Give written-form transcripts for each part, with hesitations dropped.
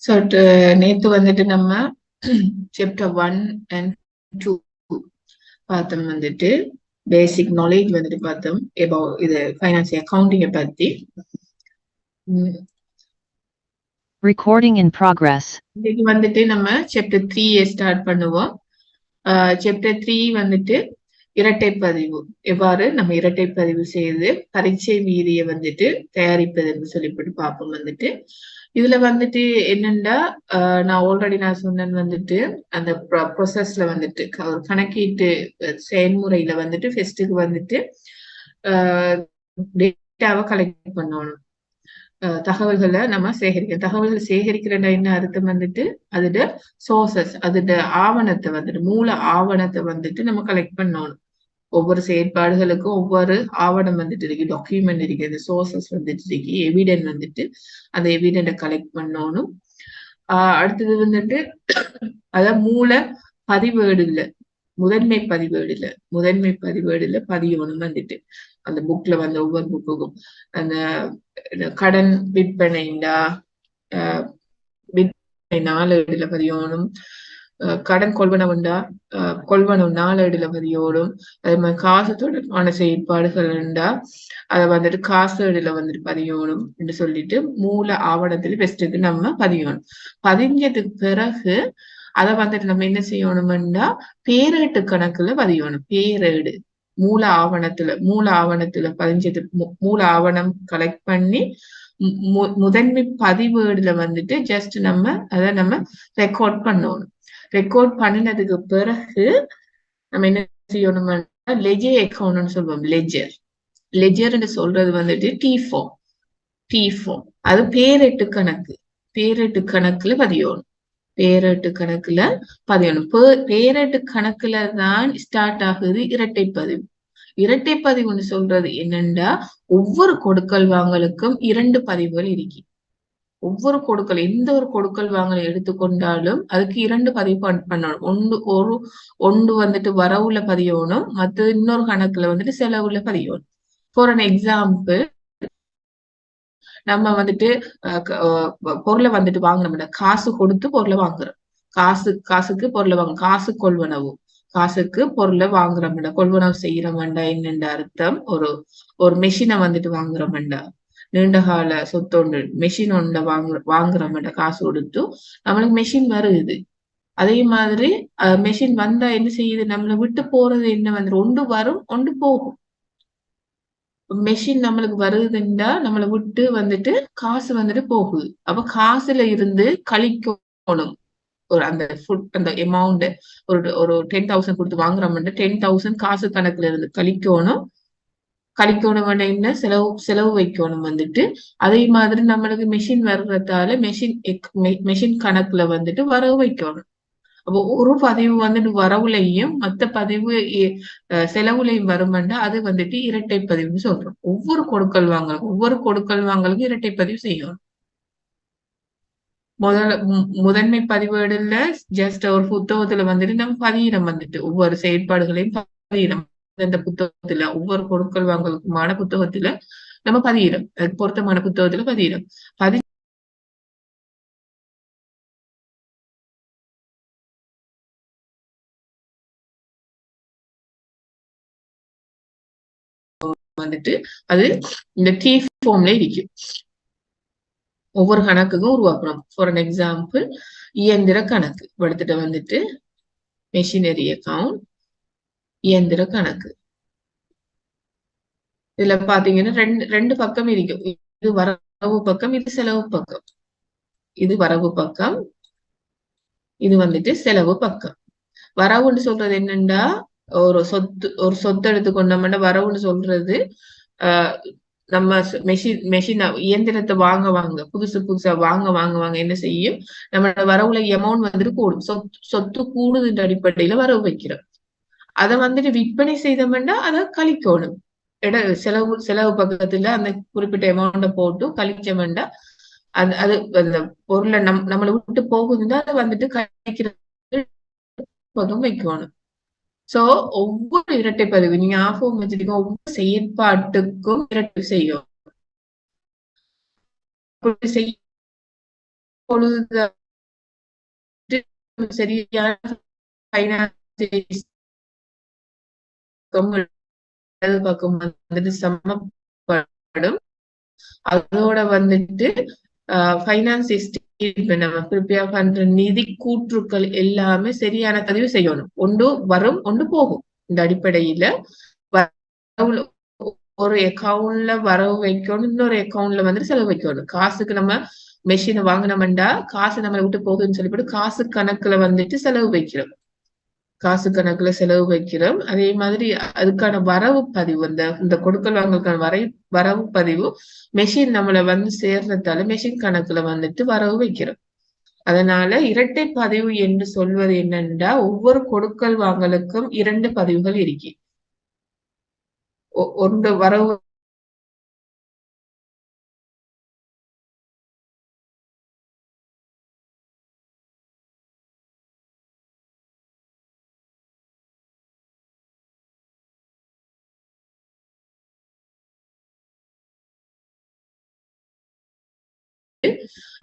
So நேத்து வந்துட்டு நம்ம சாப்டர் 1 அண்ட் 2 பார்த்தோம். வந்துட்டு பேசிக் நாலேஜ் வந்துட்டு பார்த்தோம் about இது ஃபைனான்ஸ் அக்கவுண்டிங்கை பத்தி. Recording in progress. இன்னைக்கு வந்துட்டு நம்ம சாப்டர் 3 ஸ்டார்ட் பண்ணுவோம். சாப்டர் 3 வந்துட்டு இரட்டை பதிவு, எவ்வாறு நம்ம இரட்டை பதிவு செய்து பரீட்சை மீதியை வந்துட்டு தயாரிப்பது என்று சொல்லிவிட்டு பார்ப்போம். வந்துட்டு இதுல வந்துட்டு என்னண்டா, நான் ஆல்ரெடி சொன்னேன் வந்துட்டு அந்த ப்ரொசஸ்ல வந்துட்டு ஒரு கணக்கீட்டு செயல்முறையில வந்துட்டு ஃபெஸ்ட்டுக்கு வந்துட்டு டேட்டாவை கலெக்ட் பண்ணணும், தகவல்களை நம்ம தகவல்கள் சேகரிக்கிறதா என்ன அர்த்தம் வந்துட்டு அதோட சோர்சஸ், அதோட ஆவணத்தை வந்துட்டு மூல ஆவணத்தை வந்துட்டு நம்ம கலெக்ட் பண்ணணும். ஒவ்வொரு செயற்பாடுகளுக்கும் ஒவ்வொரு ஆவணம் வந்துட்டு இருக்கு, டாக்குமெண்ட் இருக்கு, அந்த சோர்சஸ் வந்துட்டு இருக்கு, எவிடென்ட் வந்துட்டு அந்த எவிடென்ட்டை கலெக்ட் பண்ணணும். அடுத்தது வந்துட்டு அதான் மூல பதிவேடுல முதன்மை பதிவேடுல பதியணும். வந்துட்டு அந்த புக்ல வந்து ஒவ்வொரு புக்குக்கும் அந்த கடன் விற்பனைண்டா விற்பனை நாளேடுல பதியணும், கடன் கொள்வனவுண்டா கொள்வனவு நாளேடுல பதியோடும், அதே மாதிரி காசு தொடர்பான செயற்பாடுகள் உண்டா அதை வந்துட்டு காசேடுல வந்துட்டு பதியணும் என்று சொல்லிட்டு மூல ஆவணத்துல பெஸ்ட்டுக்கு நம்ம பதியணும். பதிஞ்சதுக்கு பிறகு அதை வந்துட்டு நம்ம என்ன செய்யணும்னா பேரேட்டு கணக்குல பதியணும். பேரேடு மூல ஆவணத்துல பதிஞ்சது, மூல ஆவணம் கலெக்ட் பண்ணி முதன்மை பதிவேடுல வந்துட்டு ஜஸ்ட் அதை நம்ம ரெக்கார்ட் பண்ணணும். ரெக்கார்ட் பண்ணினதுக்கு பிறகு நம்ம என்ன செய்யணும்னா லெஜர் அக்கௌண்ட்னு சொல்லுவோம். லெஜர்ன்னு சொல்றது வந்துட்டு டி ஃபார்ம் அது பேரேட்டு கணக்குல பதியணும். பேரேட்டு கணக்குல தான் ஸ்டார்ட் ஆகுது இரட்டை பதிவுன்னு சொல்றது என்னன்னா, ஒவ்வொரு கொடுக்கல் வாங்கலுக்கும் 2 பதிவுகள் இருக்கு. ஒவ்வொரு எந்த ஒரு கொடுக்கல் வாங்கலை எடுத்துக்கொண்டாலும் அதுக்கு 2 பதிவு பண்ணணும். ஒன்று வந்துட்டு வரவுல பதியணும், மற்ற இன்னொரு கணக்குல வந்துட்டு செலவுல பதியணும். ஃபார் அன் எக்ஸாம்பிள், நம்ம வந்துட்டு பொருளை வந்துட்டு வாங்கணும், காசு கொடுத்து பொருளை வாங்குறோம். காசுக்கு பொருளை வாங்க, காசுக்கு பொருளை வாங்குறோம்டா, கொள்வனவு செய்யறோம்டா. என்னென்ற அர்த்தம், ஒரு மெஷினை வந்துட்டு வாங்குறோம்டா, நீண்டகால சொத்தொண்டு மெஷின் ஒன்றை வாங்குறோம்டா, காசு கொடுத்து நம்மளுக்கு மெஷின் வருது. அதே மாதிரி மெஷின் வந்தா என்ன செய்யுது, நம்மளை விட்டு போறது என்ன வந்துட்டு ஒன்று வரும் ஒன்று போகும். மெஷின் நம்மளுக்கு வருதுண்டா நம்மளை விட்டு வந்துட்டு காசு வந்துட்டு போகுது. அப்ப காசுல இருந்து கழிக்கணும் அந்த அமௌண்ட். ஒரு 10,000 கொடுத்து வாங்குறோம்னா 10,000 காசு கணக்குல இருந்து கழிக்கணும் என்ன செலவு வைக்கணும் வந்துட்டு. அதே மாதிரி நம்மளுக்கு மெஷின் வர்றதால மெஷின் கணக்குல வந்துட்டு வரவு வைக்கணும். அப்போ ஒரு பதிவு வந்துட்டு வரவுலையும் மற்ற பதிவு செலவுலையும் வருமெண்டா அது வந்துட்டு இரட்டை பதிவுன்னு சொல்றோம். ஒவ்வொரு கொடுக்கல் வாங்கலுக்கும் இரட்டை பதிவு செய்யணும். முதன்மை பதிவேடுல ஜஸ்ட் ஒரு புத்தகத்துல வந்துட்டு நம்ம பதியிடம் வந்துட்டு ஒவ்வொரு செயற்பாடுகளையும் பதியிடம், இந்த புத்தகத்துல ஒவ்வொரு கொடுக்கல் வாங்கலுக்குமான புத்தகத்துல நம்ம பதியிடம், அதுக்கு பொருத்தமான புத்தகத்துல பதியிடம் வந்துட்டு அது இந்த டி ஃபார்ம்ல இருக்கு. ஒவ்வொரு கணக்குக்கும் உருவாக்கணும். ஃபார் அன் எக்ஸாம்பிள், இயந்திர கணக்கு எடுத்துட்டு வந்துட்டு மெஷினரி அக்கவுண்ட், இயந்திர கணக்கு. இதுல பாத்தீங்கன்னா ரெண்டு பக்கம் இருக்கும். இது வரவு பக்கம், இது செலவு பக்கம். இது வரவு பக்கம், இது வந்துட்டு செலவு பக்கம். வரவுன்னு சொல்றது என்னன்னா, ஒரு சொத்து எடுத்துக்கொண்டோம்னா வரவுன்னு சொல்றது நம்ம மெஷின் இயந்திரத்தை வாங்க புதுசா வாங்க என்ன செய்யும், நம்மளோட வரவுல அமௌண்ட் வந்துட்டு கூடும். சொத்து கூடுதுன்ற அடிப்படையில வரவு வைக்கிறோம். அதை வந்துட்டு விற்பனை செய்தோம்னா அதை கழிக்கணும். செலவு பக்கத்துல அந்த குறிப்பிட்ட அமௌண்ட போட்டு கழிச்சோம்னா அது அந்த பொருளை நம்மளை விட்டு போகுதுன்னா அதை வந்துட்டு கழிக்கிறது வைக்கணும். சோ ஒவ்வொரு இரட்டை பதிவு நீங்க ஞாபகம் வச்சுட்டீங்க, ஒவ்வொரு செயற்பாட்டுக்கும் இரட்டை செய்யும். பொழுது சரியான ஃபைனான்ஸ் பக்கம் வந்துட்டு சமப்படும். அதோட வந்துட்டு ஃபைனான்ஸ் ஸ்டேட்மெண்ட் நம்ம ப்ரிப்பேர் பண்ற நிதி கூற்றுக்கள் எல்லாமே சரியான பதிவு செய்யணும். ஒன்று வரும் ஒன்று போகும். இந்த அடிப்படையில ஒரு அக்கவுண்ட்ல வரவு வைக்கணும், இன்னொரு அக்கவுண்ட்ல வந்துட்டு செலவு வைக்கணும். காசுக்கு நம்ம மெஷினை வாங்கினோம்டா காசு நம்மளை விட்டு போகுதுன்னு சொல்லிவிட்டு காசு கணக்குல வந்துட்டு செலவு வைக்கிறோம். காசு கணக்குல செலவு வைக்கிறோம். அதே மாதிரி அதுக்கான வரவு பதிவு, இந்த கொடுக்கல் வாங்கலுக்கான வரவு பதிவு மெஷின் நம்மள வந்து சேர்றதால மெஷின் கணக்குல வந்துட்டு வரவு வைக்கிறோம். அதனால இரட்டை பதிவு என்று சொல்வது என்னன்னா, ஒவ்வொரு கொடுக்கல் வாங்கலுக்கும் 2 பதிவுகள் இருக்கு. ஒன்று வரவு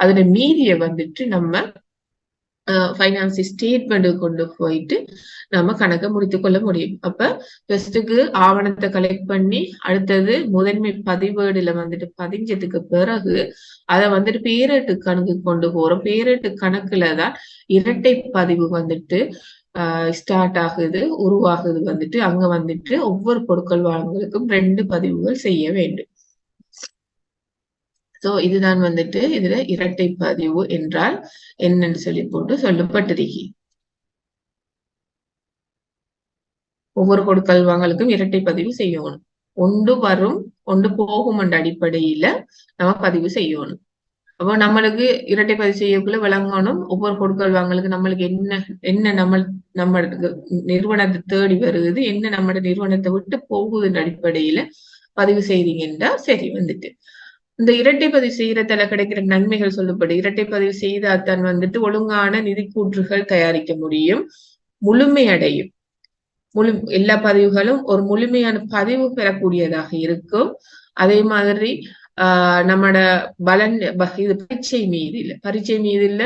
அதோட மீதிய வந்துட்டு நம்ம ஃபைனான்ஸ் ஸ்டேட்மெண்ட் கொண்டு போயிட்டு நம்ம கணக்கை முடித்துக் கொள்ள முடியும். அப்ப ஃபர்ஸ்ட்டுக்கு ஆவணத்தை கலெக்ட் பண்ணி அடுத்தது முதன்மை பதிவேடுல வந்துட்டு பதிஞ்சதுக்கு பிறகு அதை வந்துட்டு பேரேட்டு கணக்கு கொண்டு போறோம். பேரேட்டு கணக்குலதான் இரட்டை பதிவு வந்துட்டு ஸ்டார்ட் ஆகுது, உருவாகுது. வந்துட்டு அங்க வந்துட்டு ஒவ்வொரு கொடுக்கல் வாங்கலுக்கும் 2 பதிவுகள் செய்ய வேண்டும். சோ இதுதான் வந்துட்டு இதுல இரட்டை பதிவு என்றால் என்னன்னு சொல்லி போட்டு சொல்லப்பட்டிருக்கு. ஒவ்வொரு கொடுக்கல் வாங்கலுக்கும் இரட்டை பதிவு செய்யணும். ஒன்று வரும் ஒன்று போகும் என்ற அடிப்படையில நம்ம பதிவு செய்யணும். அப்போ நம்மளுக்கு இரட்டை பதிவு செய்யக்குள்ள விளங்கணும் ஒவ்வொரு கொடுக்கல் வாங்கலுக்கு நம்மளுக்கு என்ன நம்மளுக்கு நிறுவனத்தை தேடி வருது, என்ன நம்ம நிறுவனத்தை விட்டு போகுதுன்ற அடிப்படையில பதிவு செய்றீங்கன்னா சரி. வந்துட்டு இந்த இரட்டை பதிவு செய்யறதால கிடைக்கிற நன்மைகள் சொல்லப்படும். இரட்டை பதிவு செய்தால்தான் வந்துட்டு ஒழுங்கான நிதி கூற்றுகள் தயாரிக்க முடியும், முழுமையடையும். எல்லா பதிவுகளும் ஒரு முழுமையான பதிவு பெறக்கூடியதாக இருக்கும். அதே மாதிரி நம்மட பலன் இது பரீட்சை மீதில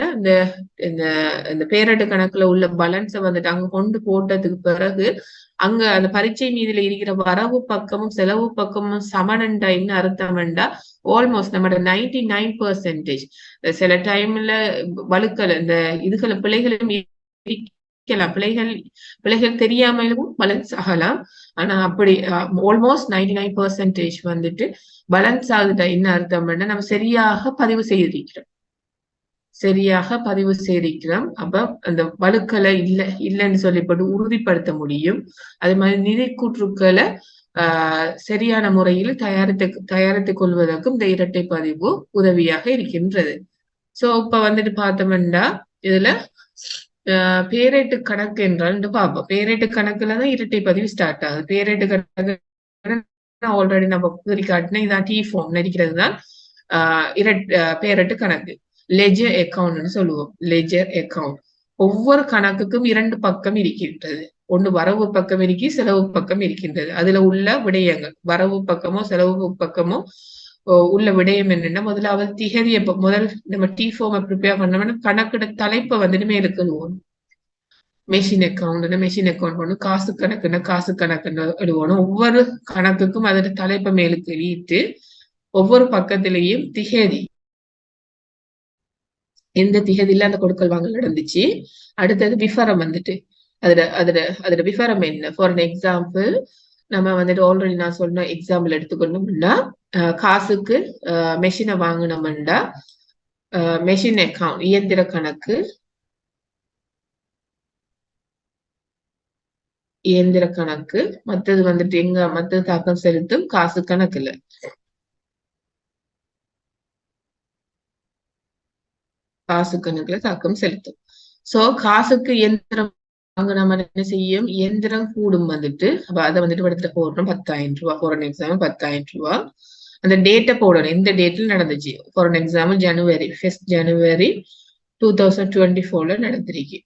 இந்த பேரட்டு கணக்குல உள்ள பலன்ஸை வந்துட்டு அங்க கொண்டு போட்டதுக்கு பிறகு அங்க அந்த பரீட்சை மீதுல இருக்கிற வரவு பக்கமும் செலவு பக்கமும் சமனண்டா என்ன அர்த்தம்டா, ஆல்மோஸ்ட் நம்மட 99%. சில டைம்ல வழுக்கல் இந்த இதுகளை பிழைகளும் இருக்கலாம், பிழைகள் தெரியாமலும் பலன்ஸ் ஆகலாம். ஆனா அப்படி ஆல்மோஸ்ட் 99% வந்துட்டு பலன்ஸ் ஆகுதுட்டா என்ன அர்த்தம்னா நம்ம சரியாக பதிவு செய்திருக்கிறோம். அப்ப அந்த வழுக்களை இல்லைன்னு சொல்லிப்பட்டு உறுதிப்படுத்த முடியும். அதே மாதிரி நிதி கூற்றுக்களை சரியான முறையில் தயாரித்துக் கொள்வதற்கும் இந்த இரட்டை பதிவு உதவியாக இருக்கின்றது. சோ இப்ப வந்துட்டு பார்த்தோம்னா இதுல பேரேட்டு கணக்கு என்றால் பார்ப்போம். பேரேட்டு கணக்குலதான் இரட்டை பதிவு ஸ்டார்ட் ஆகுது. பேரேட்டு கணக்கு ஆல்ரெடி நம்ம காட்டின இதான் டி ஃபார்ம் இருக்கிறது தான் பேரேட்டு கணக்கு. லெஜர் அக்கவுண்ட்னு சொல்லுவோம். லெஜர் அக்கவுண்ட் ஒவ்வொரு கணக்குக்கும் 2 பக்கம் இருக்கின்றது. ஒன்று வரவு பக்கம் இருக்கு, செலவு பக்கம் இருக்கின்றது. அதுல உள்ள விடயங்கள் வரவு பக்கமோ செலவு பக்கமோ உள்ள விடயம் என்னன்னா, முதலாவது திகதியை முதல் நம்ம டி ஃபார்மை ப்ரிப்பேர் பண்ணோம்னா கணக்குட தலைப்பை வந்துட்டு மேலுக்கு எழுவோம். மெஷின் அக்கௌண்ட் ஒண்ணு, காசு கணக்குன்னு எழுவணும். ஒவ்வொரு கணக்குக்கும் அதோட தலைப்பை மேலுக்கு எழுதிட்டு ஒவ்வொரு பக்கத்திலையும் திகதி, எந்த திகதியில அந்த கொடுக்கல் வாங்கல் நடந்துச்சு, அடுத்தது விவரம் வந்துட்டு அதோட விவரம் என்ன. ஃபார் அன் எக்ஸாம்பிள் நம்ம வந்துட்டு ஆல்ரெடி நான் சொன்ன எக்ஸாம்பிள் எடுத்துக்கணும்னா, காசுக்கு மெஷினை வாங்கினோம்னா மெஷின் அக்கவுண்ட் இயந்திர கணக்கு, மற்றது வந்துட்டு மற்றது தாக்கம் செலுத்தும் காசு கணக்குல. தாக்கம் செலுத்தும். சோ காசுக்கு இயந்திரம் வாங்கினோம் என்ன செய்யும், இயந்திரம் கூடும் வந்துட்டு. அப்ப அதை வந்துட்டு படத்துல போடுறோம் 10,000 ரூபாய். ஃபார் அன் எக்ஸாம்பிள் 10,000 ரூபாய். அந்த டேட்டை போடணும், எந்த டேட்ல நடந்துச்சு. ஃபார் அன் எக்ஸாம்பிள் ஜனவரி 2024 நடந்திருக்கு.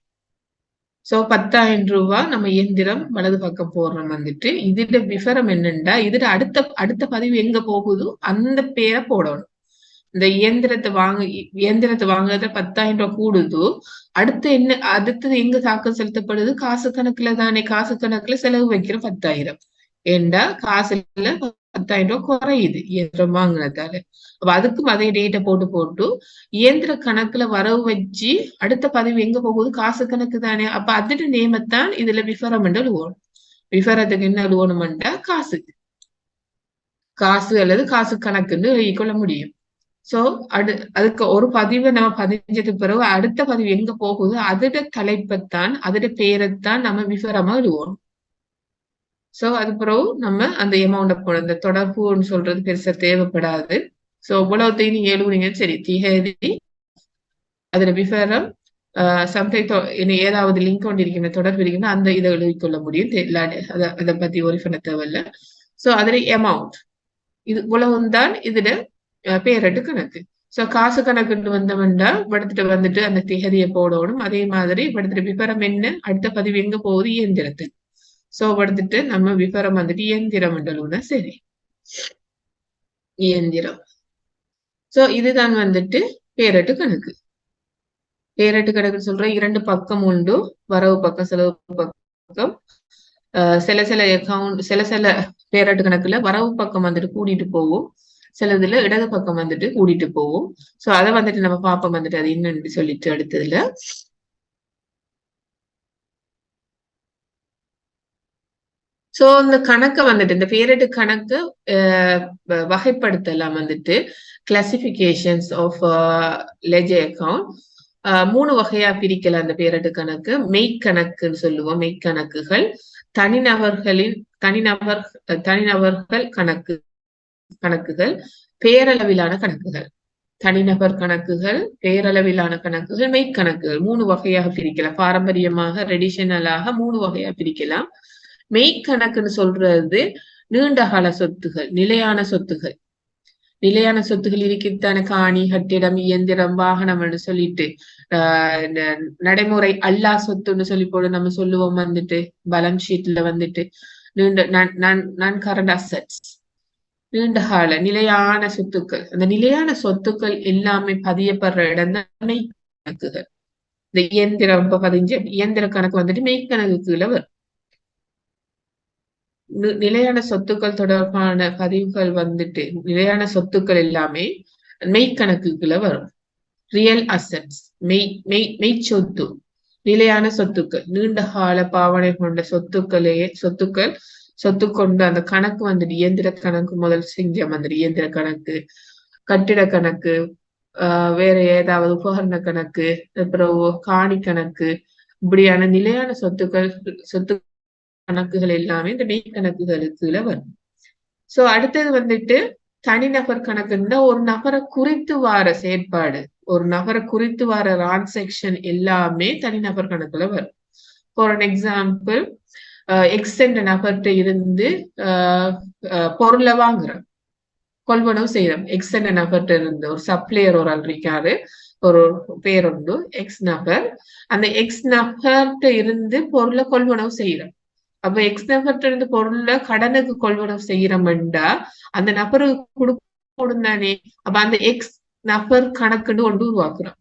சோ 10,000 ரூபாய் நம்ம இயந்திரம் வலது பக்கம் போடுறோம் வந்துட்டு. இதுல விவரம் என்னன்னா, இதுல அடுத்த பதிவு எங்க போகுதோ அந்த பேரை போடணும். இந்த இயந்திரத்தை வாங்குறத 10,000 ரூபாய் கூடுதோ, அடுத்தது எங்க தாக்கம் செலுத்தப்படுது? காசு கணக்குல தானே. காசு கணக்குல செலவு வைக்கிற 10,000 ஏண்டா காசுல 10,000 ரூபாய் குறையுது இயந்திரம் வாங்கினதால. அப்ப அதுக்கும் அதே டேட்டை போட்டு இயந்திர கணக்குல வரவு வச்சு அடுத்த பதிவு எங்க போகுது? காசு கணக்கு தானே. அப்ப அதோட நேமத்தான் இதுல விவரம் எழுதுவோம். விவரத்துக்கு என்ன எழுதணும்டா காசு அல்லது காசு கணக்குன்னு எழுதிக்கொள்ள முடியும். சோ அதுக்கு ஒரு பதிவை நம்ம பதிஞ்சதுக்கு பிறகு அடுத்த பதிவு எங்க போகுது? அதோட தலைப்பைத்தான் அதோட பேரைத்தான் நம்ம விவரமா எழுதுவோம். சோ அது பிறகு நம்ம அந்த எமௌண்ட போட இந்த தொடர்புன்னு சொல்றது பெருசா தேவைப்படாது. சோ இவ்வளவுத்தையும் நீங்க எழுதுனீங்க சரி. திகதி அதுல விவரம் இனி ஏதாவது லிங்க் கொண்டு இருக்கின்ற தொடர்பு இருக்குன்னா அந்த இதை எழுதிக்கொள்ள முடியும். அதை பத்தி ஒரு பண்ண தேவையில்ல. சோ அதுல எமௌண்ட் இது இவ்வளவும் தான் இதுல பேரட்டு கணக்கு. சோ காசு கணக்குன்னு வந்தவன்டா படுத்துட்டு வந்துட்டு அந்த திகதியை போடணும். அதே மாதிரி படுத்துட்டு விவரம் என்ன? அடுத்த பதிவு எங்க போகுது? இயந்திரத்துக்கு. சோ படுத்துட்டு நம்ம விவரம் வந்துட்டு இயந்திரம் என்றுனா சரி இயந்திரம். சோ இதுதான் வந்துட்டு பேரட்டு கணக்கு. பேரட்டு கணக்கு சொல்ற 2 பக்கம் உண்டு. வரவு பக்கம் செலவு பக்கம். சில பேரட்டு கணக்குல வரவு பக்கம் வந்துட்டு கூட்டிட்டு போவோம். சிலதுல இடது பக்கம் வந்துட்டு கூட்டிட்டு போவோம். சோ அதை வந்துட்டு நம்ம பாப்போம் வந்துட்டு அது என்னன்னு சொல்லிட்டு அடுத்ததுல. சோ இந்த கணக்கை வந்துட்டு இந்த பேரட்டு கணக்கு வகைப்படுத்தலாம் வந்துட்டு கிளாசிபிகேஷன்ஸ் ஆஃப் லெஜர் அக்கவுண்ட் 3 வகையா பிரிக்கலாம். அந்த பேரட்டு கணக்கு மெய்க்கணக்குன்னு சொல்லுவோம். மெய்க்கணக்குகள், தனிநபர்கள் கணக்குகள், பேரளவிலான கணக்குகள். தனிநபர் கணக்குகள், பேரளவிலான கணக்குகள், மெய்க்கணக்குகள் 3 வகையாக பிரிக்கலாம். பாரம்பரியமாக ட்ரெடிஷனலாக 3 வகையா பிரிக்கலாம். மெய்க்கணக்குன்னு சொல்றது நீண்ட கால சொத்துகள், நிலையான சொத்துகள். நிலையான சொத்துகள் இருக்குத்தான காணி, கட்டிடம், இயந்திரம், வாகனம்னு சொல்லிட்டு நடைமுறை அல்லா சொத்துன்னு சொல்லி போட நம்ம சொல்லுவோம் வந்துட்டு பேலன்ஸ் ஷீட்ல வந்துட்டு நான் கரண்ட் அசெட்ஸ், நீண்ட கால நிலையான சொத்துக்கள். அந்த நிலையான சொத்துக்கள் எல்லாமே பதியப்படுற இடம் தான் மெய்க்கணக்குகள். இந்த இயந்திரம் பதிஞ்ச இயந்திர கணக்கு வந்துட்டு மெய்க்கணக்குல வரும். நிலையான சொத்துக்கள் தொடர்பான பதிவுகள் வந்துட்டு நிலையான சொத்துக்கள் எல்லாமே மெய்க்கணக்குகளை வரும். ரியல் அசெட்ஸ் மெய் சொத்து, நிலையான சொத்துக்கள், நீண்ட கால பாவனை கொண்ட சொத்து கொண்டு அந்த கணக்கு வந்துட்டு இயந்திர கணக்கு முதல் செஞ்ச மாதிரி இயந்திர கணக்கு, கட்டிட கணக்கு, வேற ஏதாவது உபகரண கணக்கு, அப்புறம் காணி கணக்கு, இப்படியான நிலையான சொத்து கணக்குகள் எல்லாமே இந்த மெய் கணக்குகளுக்குள்ள வரும். சோ அடுத்தது வந்துட்டு தனிநபர் கணக்குன்னா ஒரு நபரை குறித்து வார செயற்பாடு, ஒரு நபரை குறித்து வார டிரான்சாக்ஷன் எல்லாமே தனிநபர் கணக்குல வரும். ஃபார் அன் எக்ஸாம்பிள் எக்ஸ் என்ற நபர்கிட்ட இருந்து பொருளை வாங்குறோம், கொள்வனவு செய்யறோம். எக்ஸ் என்ற நபர்கிட்ட இருந்து ஒரு சப்ளையர் ஒரு ஆள் இருக்காரு, ஒரு பேர் உண்டு எக்ஸ் நபர். அந்த எக்ஸ் நபர்கிட்ட இருந்து பொருளை கொள்வனவு செய்யறோம். அப்ப எக்ஸ் நபர்கிட்ட இருந்து பொருளை கடனுக்கு கொள்வனவு செய்யறோம்டா அந்த நபருக்கு கொடுக்கணும் தானே. அப்ப அந்த எக்ஸ் நபர் கணக்குன்னு ஒன்று உருவாக்குறோம்.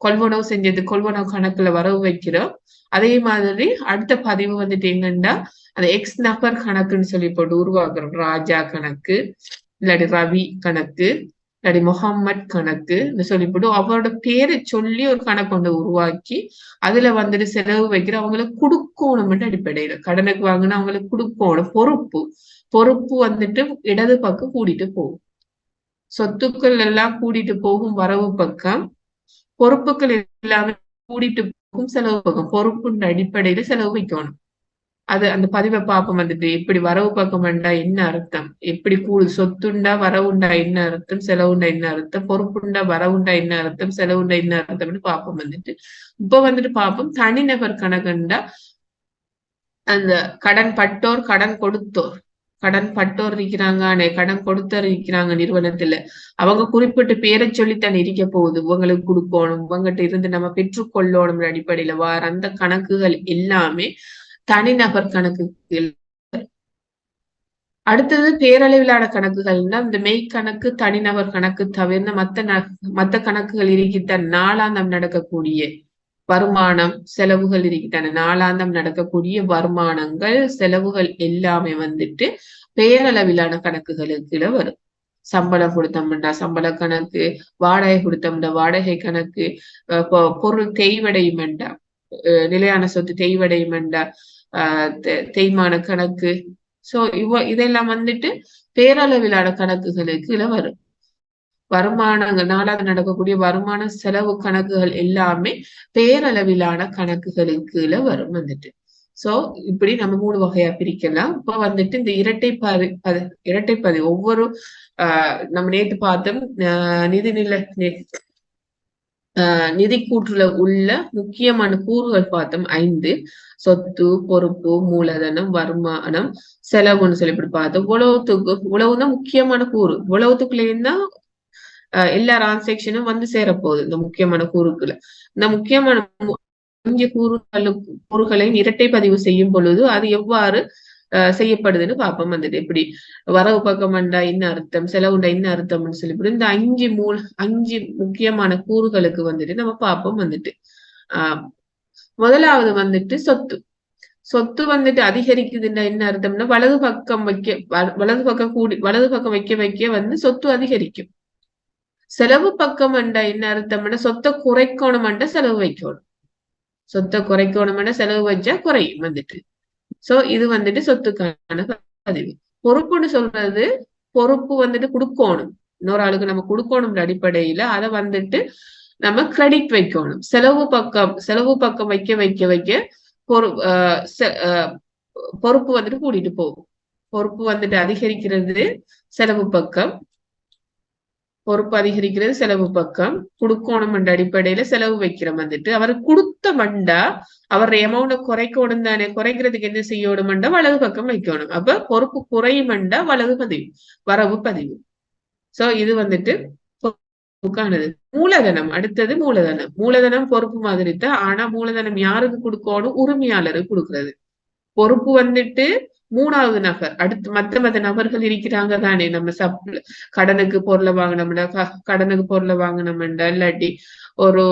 கொள்வனவு செஞ்சது கொள்வனவு கணக்குல வரவு வைக்கிறோம். அதே மாதிரி அடுத்த பதிவு வந்துட்டு எங்கன்னா அந்த எக்ஸ் நபர் கணக்குன்னு சொல்லி போட்டு உருவாக்குறோம். ராஜா கணக்கு, இல்லாட்டி ரவி கணக்கு, இல்லாட்டி முகம்மது கணக்கு சொல்லி போட்டு அவரோட பேரை சொல்லி ஒரு கணக்கு ஒன்று உருவாக்கி அதுல வந்துட்டு செலவு வைக்கிற அவங்களுக்கு கொடுக்கணும்னு அடிப்படையில. கடனுக்கு வாங்கினா அவங்களுக்கு கொடுக்கணும். பொறுப்பு வந்துட்டு இடது பக்கம் கூட்டிட்டு போகும். சொத்துக்கள் எல்லாம் கூட்டிட்டு போகும் வரவு பக்கம், பொறுப்புகள் எல்லாமே கூட்டிட்டு போகும் செலவு பக்கம். பொறுப்புன்ற அடிப்படையில செலவு வைக்கணும். அது அந்த பதிவை பார்ப்போம் வந்துட்டு எப்படி வரவு பக்கம் வேண்டா என்ன அர்த்தம், எப்படி சொத்துண்டா வரவுண்டா என்ன அர்த்தம், செலவுண்டா என்ன அர்த்தம், பொறுப்புண்டா வரவுண்டா என்ன அர்த்தம், செலவுண்டா என்ன அர்த்தம்னு பார்ப்போம் வந்துட்டு. இப்ப வந்துட்டு பார்ப்போம் தனிநபர் கணக்குண்டா அந்த கடன் பட்டோர், கடன் பட்டோர் இருக்கிறாங்க, கடன் கொடுத்தோர் இருக்கிறாங்க நிறுவனத்துல. அவங்க குறிப்பிட்ட பேரை சொல்லித்தான் இருக்க போகுது. இவங்களுக்கு கொடுக்கணும், இவங்கிட்ட இருந்து நம்ம பெற்றுக்கொள்ளணும் அடிப்படையில வார அந்த கணக்குகள் எல்லாமே தனிநபர் கணக்கு. அடுத்தது பேரளவிலான கணக்குகள்னா இந்த மெய்க்கணக்கு தனிநபர் கணக்கு தவிர்ந்த மத்த கணக்குகள் இருக்கின்ற நாளாந்தம் நடக்கக்கூடிய வருமானம் செலவுகள் இருக்கின்றன. நாளாந்தம் நடக்கக்கூடிய வருமானங்கள் செலவுகள் எல்லாமே வந்துட்டு பேரளவிலான கணக்குகளுக்குள்ள வரும். சம்பளம் கொடுத்தோம்டா சம்பள கணக்கு, வாடகை கொடுத்தோம்டா வாடகை கணக்கு, பொருள் தேய்வடையுமெண்டா நிலையான சொத்து தேய்வடையுமெண்டா தேய்மான கணக்கு. சோ இதெல்லாம் வந்துட்டு பேரளவிலான கணக்குகளுக்கு வரும். வருமானங்கள் நாளாக நடக்கக்கூடிய வருமான செலவு கணக்குகள் எல்லாமே பேரளவிலான கணக்குகளுக்கு வரும் வந்துட்டு. சோ இப்படி நம்ம 3 வகையா பிரிக்கலாம். இப்ப வந்துட்டு இந்த இரட்டைப்பதி ஒவ்வொரு நம்ம நேற்று பார்த்தோம் நிதி கூற்றுல உள்ள முக்கியமான கூறுகள் பார்த்தோம் 5. சொத்து, பொறுப்பு, மூலதனம், வருமானம், செலவுன்னு சொல்லி இப்படி பார்த்தோம். உழவுதான் முக்கியமான கூறு. உழவுத்துக்குள்ளேயும் தான் எல்லா டிரான்சாக்சனும் வந்து சேரப்போகுது. இந்த முக்கியமான கூறுக்குள்ள இந்த முக்கியமான 5 கூறுகளையும் இரட்டை பதிவு செய்யும் பொழுது அது எவ்வாறு செய்யப்படுதுன்னு பார்ப்போம். வந்துட்டு எப்படி வரவு பக்கம்ண்டா என்ன அர்த்தம், செலவுண்டா என்ன அர்த்தம்னு சொல்லி இந்த 5 முக்கியமான கூறுகளுக்கு வந்துட்டு நம்ம பார்ப்போம். வந்துட்டு முதலாவது வந்துட்டு சொத்து வந்துட்டு அதிகரிக்குதுன்னா என்ன அர்த்தம்னா வலது பக்கம் வைக்க வந்து சொத்து அதிகரிக்கும். செலவு பக்கம் என்ன அர்த்தம்னா சொத்தை குறைக்கணும்னா செலவு வைக்கணும். சொத்தை குறைக்கணும்னா செலவு வச்சா குறையும் வந்துட்டு. சோ இது வந்துட்டு சொத்துக்கான பதிவு. பொறுப்புன்னு சொல்றது பொறுப்பு வந்துட்டு கொடுக்கணும், இன்னொரு ஆளுக்கு நம்ம கொடுக்கணும் அடிப்படையில அதை வந்துட்டு நம்ம கிரெடிட் வைக்கணும். செலவு பக்கம் வைக்க பொறுப்பு வந்துட்டு கூட்டிட்டு போகும். பொறுப்பு வந்துட்டு அதிகரிக்கிறது செலவு பக்கம், பொறுப்பு அதிகரிக்கிறது செலவு பக்கம். கொடுக்கணும் என்ற அடிப்படையில செலவு வைக்கிறோம். வந்துட்டு அவர் கொடுத்த மண்டா அவர் எமௌண்ட குறைக்கணும் தானே, குறைக்கிறதுக்கு என்ன செய்யணும்டா வலது பக்கம் வைக்கணும். அப்ப பொறுப்பு குறையுமண்டா வலது பதிவு, வரவு பதிவு. சோ இது வந்துட்டு மூலதனம். அடுத்தது மூலதனம் பொறுப்பு மாதிரி தான். ஆனா மூலதனம் யாருக்கு கொடுக்கணும், உரிமையாளருக்கு கொடுக்கறது. பொறுப்பு வந்துட்டு 3வது நபர், அடுத்து மத்த நபர்கள் இருக்கிறாங்க தானே. நம்ம கடனுக்கு பொருளை வாங்கினோம்டா இல்லாட்டி ஒரு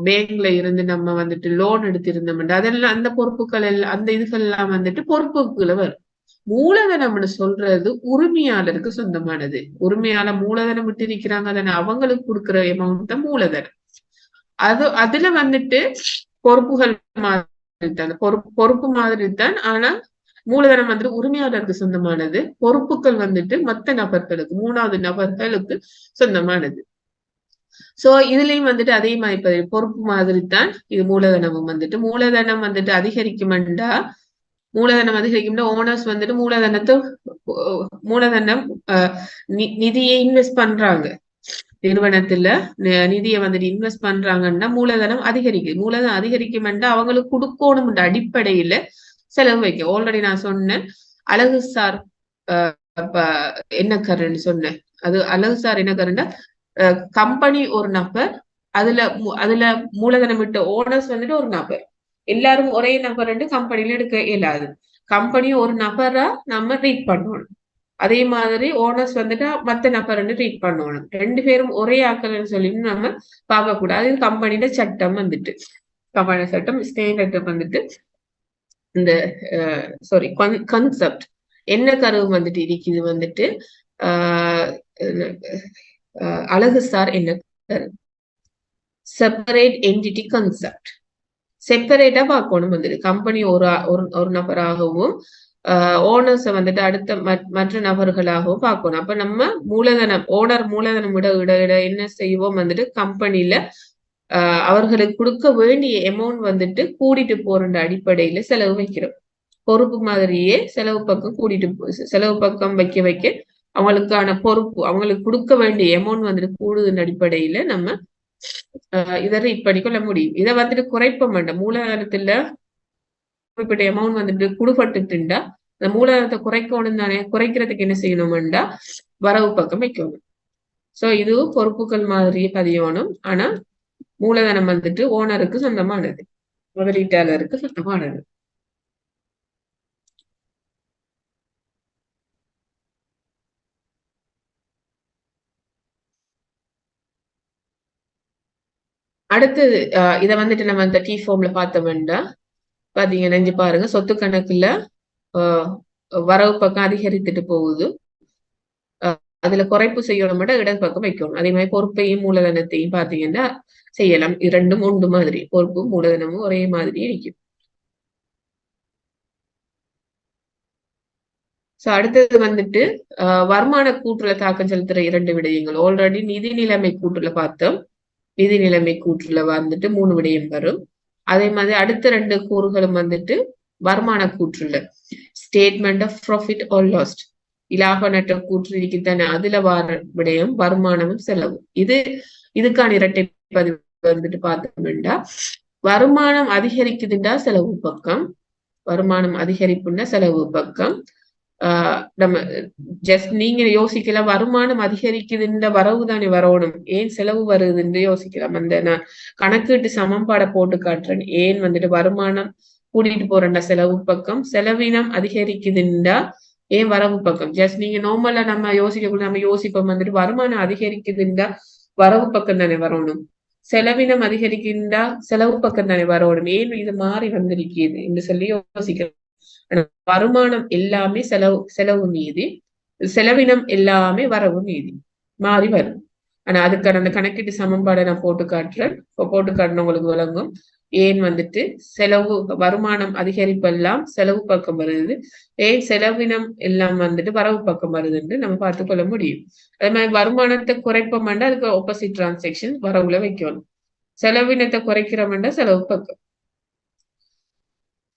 பேங்க்ல இருந்து நம்ம வந்துட்டு லோன் எடுத்திருந்தோம்டா அதெல்லாம் அந்த பொறுப்புகள் எல்லாம் அந்த இதுகள் எல்லாம் வந்துட்டு பொறுப்புக்குள்ள வரும். மூலதனம்னு சொல்றது உரிமையாளருக்கு சொந்தமானது. உரிமையாளர் மூலதனம் விட்டு இருக்கிறாங்க தானே, அவங்களுக்கு கொடுக்குற அமௌண்ட் தான் மூலதனம். அதுல வந்துட்டு பொறுப்புகள் மாதிரி தான், பொறுப்பு மாதிரி தான். ஆனா மூலதனம் வந்துட்டு உரிமையாளருக்கு சொந்தமானது, பொறுப்புகள் வந்துட்டு மத்த நபர்களுக்கு 3வது நபர்களுக்கு சொந்தமானது. சோ இதுலயும் வந்துட்டு அதே மாதிரி பொறுப்பு மாதிரி தான் இது. மூலதனம் வந்துட்டு அதிகரிக்கும்டா ஓனர்ஸ் வந்துட்டு மூலதனம் நிதியை இன்வெஸ்ட் பண்றாங்க. நிறுவனத்துல நிதியை வந்துட்டு இன்வெஸ்ட் பண்றாங்கன்னா மூலதனம் அதிகரிக்கும்டா அவங்களுக்கு கொடுக்கணும் அடிப்படையில செலவு வைக்க. ஆல்ரெடி நான் சொன்னேன் அழகுசார் என்ன கருன்னு சொன்னேன். அது அழகுசார் என்ன கருன்னா கம்பெனி ஒரு நபர், அதுல மூலதனம் விட்ட ஓனர்ஸ் வந்துட்டு ஒரு நபர். எல்லாரும் ஒரே நபர் கம்பெனில எடுக்க இயலாது. கம்பெனி ஒரு நபரா நம்ம ட்ரீட் பண்ணணும். அதே மாதிரி ஓனர்ஸ் வந்துட்டு மத்த நபர் ட்ரீட் பண்ணணும். 2 பேரும் ஒரே ஆக்கள்னு சொல்லி நம்ம பார்க்க கூடாது. கம்பெனியோட சட்டம் வந்துட்டு கம்பெனி சட்டம் ஸ்டாண்டர்ட் வந்துட்டு இந்த கான்செப்ட் என்ன கருவு வந்துட்டு இருக்குது வந்துட்டு அழகுசார் என்ன செப்பரேட் என்டிட்டி கான்செப்ட். செப்பரேட்டா பார்க்கணும் வந்துட்டு. கம்பெனி ஒரு நபராகவும் ஓனர்ஸை வந்துட்டு அடுத்த மற்ற நபர்களாகவும் பார்க்கணும். அப்ப நம்ம மூலதனம் விட என்ன செய்வோம் வந்துட்டு கம்பெனில அவர்களுக்கு கொடுக்க வேண்டிய அமௌண்ட் வந்துட்டு கூட்டிட்டு போற அடிப்படையில செலவு வைக்கிறோம். பொறுப்பு மாதிரியே செலவு பக்கம் வைக்க அவங்களுக்கான பொறுப்பு, அவங்களுக்கு கொடுக்க வேண்டிய அமௌண்ட் வந்துட்டு கூடுதல் அடிப்படையில நம்ம இதை ரீட் பண்ணிக்கொள்ள முடியும். இதை வந்துட்டு குறைப்ப மாட்டோம். மூலதனத்துல குறிப்பிட்ட அமௌண்ட் வந்துட்டு குடுபட்டுட்டுண்டா இந்த மூலதனத்தை குறைக்கணும் தானே, குறைக்கிறதுக்கு என்ன செய்யணும்டா வரவு பக்கம் வைக்கணும். சோ இது பொறுப்புகள் மாதிரியே பதியணும். ஆனா மூலதனம் வந்துட்டு ஓனருக்கு சொந்தமானது, முதலீட்டாளருக்கு சொந்தமானது. அடுத்தது இதை வந்துட்டு நம்ம இந்த டி ஃபார்ம்ல பார்த்தோம்னா பாத்தீங்கன்னா இங்க பாருங்க சொத்து கணக்குல வரவு பக்கம் அதிகரித்துட்டு போகுது. அதுல குறைப்பு செய்யணும் மட்டும் இடது பக்கம் வைக்கணும். அதே மாதிரி பொறுப்பையும் மூலதனத்தையும் பாத்தீங்கன்னா செய்யலாம். இரண்டும் ஒன்று மாதிரி, பொறுப்பும் மூலதனமும் ஒரே மாதிரி இருக்கும். சோ அடுத்தது வந்துட்டு வருமான கூற்றுல தாக்கம் செலுத்துற 2 விடயங்கள். ஆல்ரெடி நிதி நிலைமை கூற்றுல பார்த்தோம். நிதி நிலைமை கூற்றுல வந்துட்டு 3 விடயம் வரும். அதே மாதிரி அடுத்த 2 கூறுகளும் வந்துட்டு வருமான கூற்றுல statement of profit or lost, இலாப நட்ட கூற்று இருக்குதானே, அதுல வர விடயம் வருமானமும் செலவும். இதுக்கான இரட்டை பதிவு வந்துட்டு பார்த்தோம்னா வருமானம் அதிகரிக்குதுண்டா செலவு பக்கம், வருமானம் அதிகரிப்புன்னா செலவு பக்கம். நம்ம ஜஸ்ட் நீங்க யோசிக்கலாம் வருமானம் அதிகரிக்குதுன்ற வரவு தானே வரணும், ஏன் செலவு வருதுன்னு யோசிக்கலாம். அந்த நான் கணக்கீட்டு சமன்பாடை போட்டு காட்டுறேன். ஏன் வந்துட்டு வருமானம் கூட்டிட்டு போறேன்டா செலவு பக்கம், செலவினம் அதிகரிக்குதுண்டா ஏன் வரவு பக்கம். ஜஸ்ட் நீங்க நார்மலா நம்ம யோசிக்கக்குள்ள நம்ம யோசிப்போம் வந்துட்டு வருமானம் அதிகரிக்குதுண்டா வரவு பக்கம் தானே வரணும், செலவினம் அதிகரிக்கின்றா செலவு பக்கம் தானே வரணும், ஏன் இது மாறி வந்திருக்கியது என்று சொல்லி யோசிக்கிறோம். வருமானம் எல்லாமே செலவு மீதி, செலவினம் எல்லாமே வரவு மீதி மாறி வரும். ஆனா அதுக்கான அந்த கணக்கீட்டு சமன்பாடை நான் போட்டு காட்டுறேன். போட்டு காட்டினவங்களுக்கு விளங்கும் ஏன் வந்துட்டு செலவு வருமானம் அதிகரிப்பெல்லாம் செலவு பக்கம் வருது, ஏன் செலவினம் எல்லாம் வந்துட்டு வரவு பக்கம் வருதுன்னு நம்ம பார்த்து கொள்ள முடியும். அதே மாதிரி வருமானத்தை குறைப்போம்னா அதுக்கு ஆப்போசிட் டிரான்சாக்ஷன் வரவுல வைக்கணும், செலவினத்தை குறைக்கிறோம்னா செலவு பக்கம்.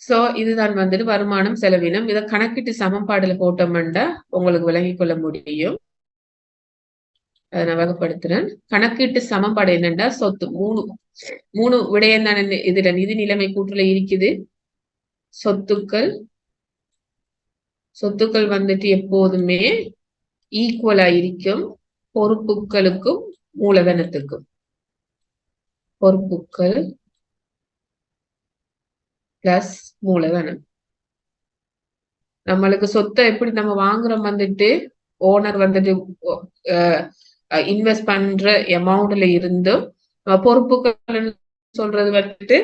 சோ இதுதான் வந்துட்டு வருமானம் செலவினம். இதை கணக்கிட்டு சமன்பாடுல போட்டோம்னா உங்களுக்கு விளங்கிக் கொள்ள முடியும். அதை நான் வகைப்படுத்துறேன். கணக்கீட்டு சமன்பாடு என்னன்னா சொத்து மூணு விடயம் தான் இதுல நிதி நிலைமை கூற்றுல இருக்குது. சொத்துக்கள் வந்துட்டு எப்போதுமே ஈக்குவலா இருக்கும் பொறுப்புகளுக்கும் மூலதனத்துக்கும். பொறுப்புகள் பிளஸ் மூலதனம். நம்மளுக்கு சொத்தை எப்படி நம்ம வாங்குறோம் வந்துட்டு ஓனர் வந்துட்டு இன்வெஸ்ட் பண்ற அமௌண்ட்ல இருந்தும் பொறுப்புகள் சொல்றது வந்துட்டு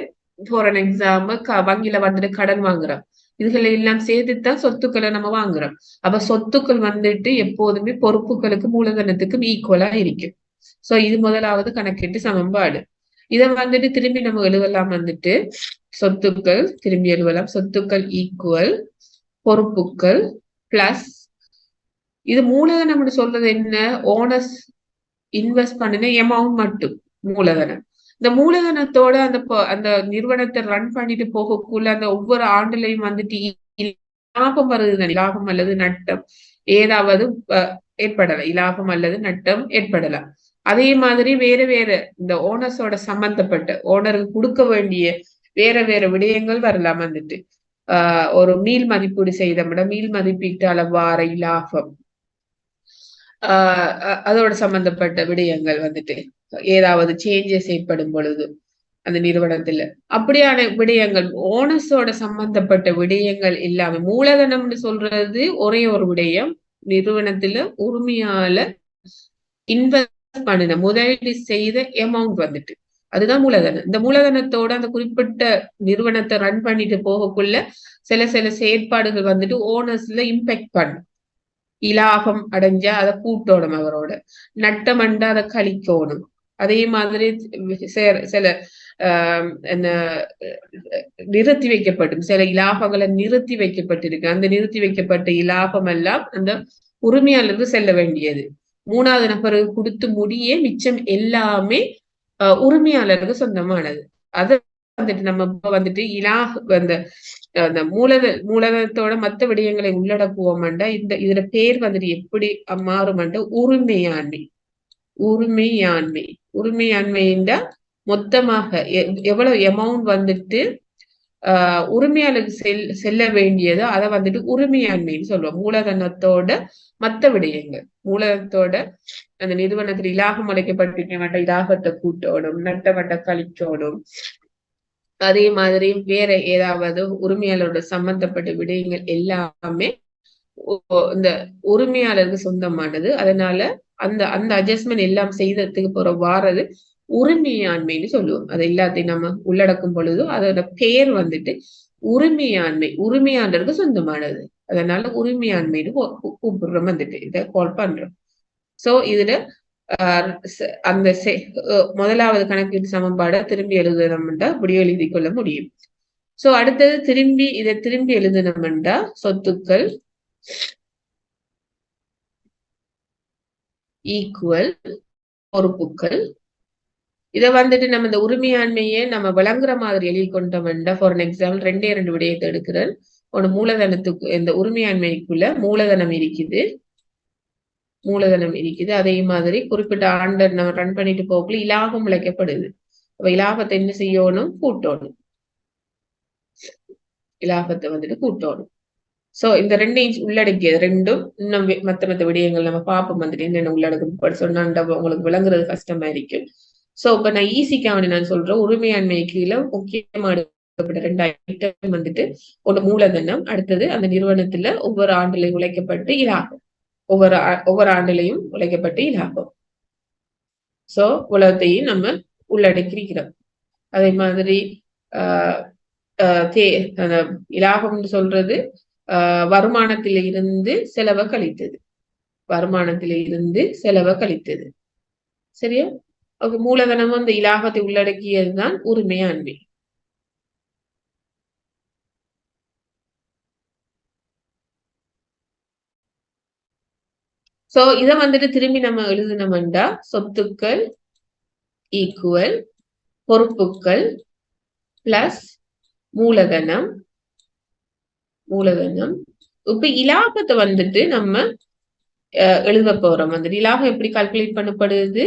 ஃபார் அன் எக்ஸாம்பிள் வங்கியில வந்துட்டு கடன் வாங்குறோம், இதுகளை எல்லாம் சேர்த்துதான் சொத்துக்களை நம்ம வாங்குறோம். அப்ப சொத்துக்கள் வந்துட்டு எப்போதுமே பொறுப்புகளுக்கு மூலதனத்துக்கும் ஈக்குவலா இருக்கும். சோ இது முதலாவது கணக்கீட்டு சமன்பாடு. இதை வந்துட்டு திரும்பி நம்ம எழுதலாம் வந்துட்டு சொத்துக்கள் திரும்பி எழுதலாம் சொத்துக்கள் ஈக்குவல் பொறுப்புகள் பிளஸ் இது மூலதனம் சொல்றது என்ன, ஓனர்ஸ் இன்வெஸ்ட் பண்ணின அமௌண்ட் மட்டும் மூலதனம். இந்த மூலதனத்தோட அந்த நிறுவனத்தை ரன் பண்ணிட்டு போகக்குள்ள அந்த ஒவ்வொரு ஆண்டுலையும் வந்துட்டு லாபம் வருது, லாபம் அல்லது நட்டம் ஏதாவது ஏற்படலாம், இலாபம் அல்லது நட்டம் ஏற்படலாம். அதே மாதிரி வேற இந்த ஓனர்ஸோட சம்பந்தப்பட்ட ஓனருக்கு கொடுக்க வேண்டிய வேற விடயங்கள் வரலாம் வந்துட்டு. ஒரு மீள் மதிப்பீடு செய்தோம்னா மீள் மதிப்பீட்டால வார இலாபம், அதோட சம்பந்தப்பட்ட விடயங்கள் வந்துட்டு ஏதாவது சேஞ்சஸ் ஏற்படும் பொழுது அந்த நிறுவனத்துல அப்படியான விடயங்கள் ஓனர்ஸோட சம்பந்தப்பட்ட விடயங்கள் எல்லாமே. மூலதனம்னு சொல்றது ஒரே ஒரு விடயம், நிறுவனத்துல உரிமையால இன்வெஸ்ட் பண்ணின முதலீடு செய்த அமௌண்ட் வந்துட்டு அதுதான் மூலதனம். இந்த மூலதனத்தோட அந்த குறிப்பிட்ட நிறுவனத்தை ரன் பண்ணிட்டு போகக்குள்ள சில செயற்பாடுகள் வந்துட்டு ஓனர்ஸ்ல இம்பேக்ட் பண்ணும். இலாபம் அடைஞ்சா அதை கூட்டணும், அவரோட நட்டம் அண்டா அதை கழிக்கணும். அதே மாதிரி சில என்ன நிறுத்தி வைக்கப்படும் சில இலாபங்களை நிறுத்தி வைக்கப்பட்டிருக்கு. அந்த நிறுத்தி வைக்கப்பட்ட இலாபம் எல்லாம் அந்த உரிமையாளருக்கு செல்ல வேண்டியது. மூணாவது நபருக்கு கொடுத்து முடிய மிச்சம் எல்லாமே உரிமையாளருக்கு சொந்தமானது. அதை வந்துட்டு நம்ம வந்துட்டு அந்த மூலதனத்தோட மற்ற விடயங்களை உள்ளடக்குவோம்டா இதுல பேர் வந்துட்டு எப்படி மாறும்டா உரிமையாண்மைண்டா மொத்தமாக எவ்வளவு அமௌண்ட் வந்துட்டு உரிமையாளருக்கு செல்ல வேண்டியதோ அதை வந்துட்டு உரிமையாண்மைன்னு சொல்லுவோம். மூலதனத்தோட மற்ற விடயங்கள், மூலதனத்தோட அந்த நிறுவனத்தில் இலாபம் அளிக்கப்பட்டிருக்க இலாபத்தை கூட்டோடும், நட்டமட்ட கழிச்சோடும். அதே மாதிரி வேற ஏதாவது உரிமையாளரோட சம்பந்தப்பட்ட விடயங்கள் எல்லாமே இந்த உரிமையாளருக்கு சொந்தமானது. அதனால அந்த அட்ஜஸ்ட்மெண்ட் எல்லாம் செய்ததுக்கு போற வாரது உரிமையாண்மைன்னு சொல்லுவோம். அது எல்லாத்தையும் நம்ம உள்ளடக்கும் பொழுது அதோட பெயர் வந்துட்டு உரிமையாண்மை. உரிமையாளருக்கு சொந்தமானது. அதனால உரிமையாண்மைன்னு கூப்பிடுறோம், வந்துட்டு இதை கால் பண்றோம். சோ இதுல அந்த முதலாவது கணக்கீட்டு சமன்பாடை திரும்பி எழுதணும்னா இப்படி எழுதி கொள்ள முடியும். சோ அடுத்தது இதை திரும்பி எழுதணும்னா சொத்துக்கள் ஈக்குவல் பொறுப்புகள். இதை வந்துட்டு நம்ம இந்த உரிமையாண்மையை நம்ம விளங்குற மாதிரி எழுதி கொண்டோம்னா, ஃபார் எக்ஸாம்பிள் 2 விடயத்தை எடுக்கிறேன். ஒரு மூலதனத்துக்கு இந்த உரிமையாண்மைக்குள்ள மூலதனம் இருக்குது. அதே மாதிரி குறிப்பிட்ட ஆண்டு நம்ம ரன் பண்ணிட்டு போகல இலாபம் விளைக்கப்படுது. அப்ப இலாபத்தை என்ன செய்யணும்? கூட்டணும். இலாபத்தை வந்துட்டு கூட்டணும். சோ இந்த ரெண்டையும் உள்ளடக்கியது ரெண்டும் இன்னும் மத்த விடயங்கள் நம்ம பார்ப்போம் வந்துட்டு என்னென்ன உள்ளடக்கம் சொன்னா உங்களுக்கு விளங்குறது கஷ்டமா இருக்கும். சோ இப்ப நான் ஈஸிக்காக நான் சொல்றேன், உரிமையாண்மை கீழே முக்கியமான 2 ஐட்டம் வந்துட்டு ஒண்ணு மூலதனம், அடுத்தது அந்த நிறுவனத்துல ஒவ்வொரு ஆண்டுலையும் உழைக்கப்பட்டு இலாபம். ஒவ்வொரு ஆண்டுலையும் உழைக்கப்பட்டு இலாபம். சோ உலகத்தையும் நம்ம உள்ளடக்கிக்கிறோம். அதே மாதிரி இலாபம்னு சொல்றது வருமானத்தில இருந்து செலவை கழித்தது. சரியா? மூலதனமும் அந்த இலாபத்தை உள்ளடக்கியதுதான் உரிமையாண்மை. சோ இத வந்துட்டு திரும்பி நம்ம எழுதினோம்னா சொத்துக்கள் ஈக்குவல் பொறுப்புகள் பிளஸ் மூலதனம். இப்ப இலாபத்தை வந்துட்டு நம்ம எழுத போறோம். வந்துட்டு இலாபம் எப்படி கால்குலேட் பண்ணப்படுது?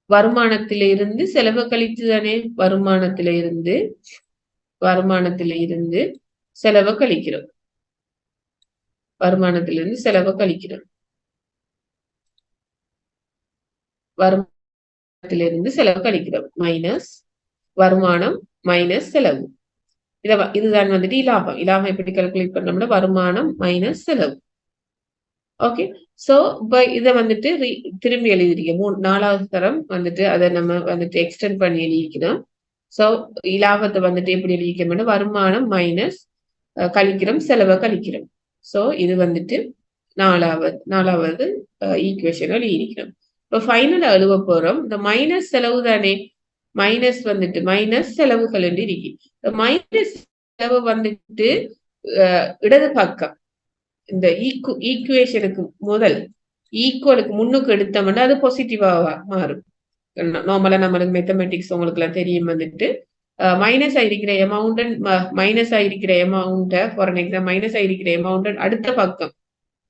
வருமானத்திலிருந்து செலவு கழித்து தானே. வருமானத்திலிருந்து செலவு கழிக்கிறோம். மைனஸ் வருமானம் மைனஸ் செலவு. இதுதான் வந்துட்டு இலாபம். இலாபம் எப்படி கால்குலேட் பண்ணோம்னா வருமானம் மைனஸ் செலவு. ஓகே. சோ இப்ப இதை வந்துட்டு திரும்பி எழுதிருக்கோம். 4வது தரம் வந்துட்டு அதை நம்ம வந்துட்டு எக்ஸ்டெண்ட் பண்ணி எழுதிக்கணும். சோ இலாபத்தை வந்துட்டு எப்படி எழுதிக்கணும்னா வருமானம் மைனஸ் கழிக்கிறோம் செலவை கழிக்கிறோம். சோ இது வந்துட்டு 4வது ஈக்குவேஷன் எழுதிக்கிறோம். இப்ப ஃபைனலா எழுத போறோம். இந்த மைனஸ் செலவு தானே, மைனஸ் வந்துட்டு மைனஸ் செலவுகள் என்று இருக்கு. மைனஸ் செலவு வந்துட்டு இடது பக்கம் இந்த ஈக்குவேஷனுக்கு முதல் ஈக்குவலுக்கு முன்னுக்கு எடுத்தோம்னா அது பாசிட்டிவா மாறும். நார்மலா நம்மளுக்கு மேத்தமெட்டிக்ஸ் உங்களுக்கு எல்லாம் தெரியும். வந்துட்டு மைனஸ் ஆயிருக்கிற அமௌண்ட் ஃபார் எக்ஸாம்பிள் மைனஸ் ஆயிருக்கிற அமௌண்ட் அடுத்த பக்கம்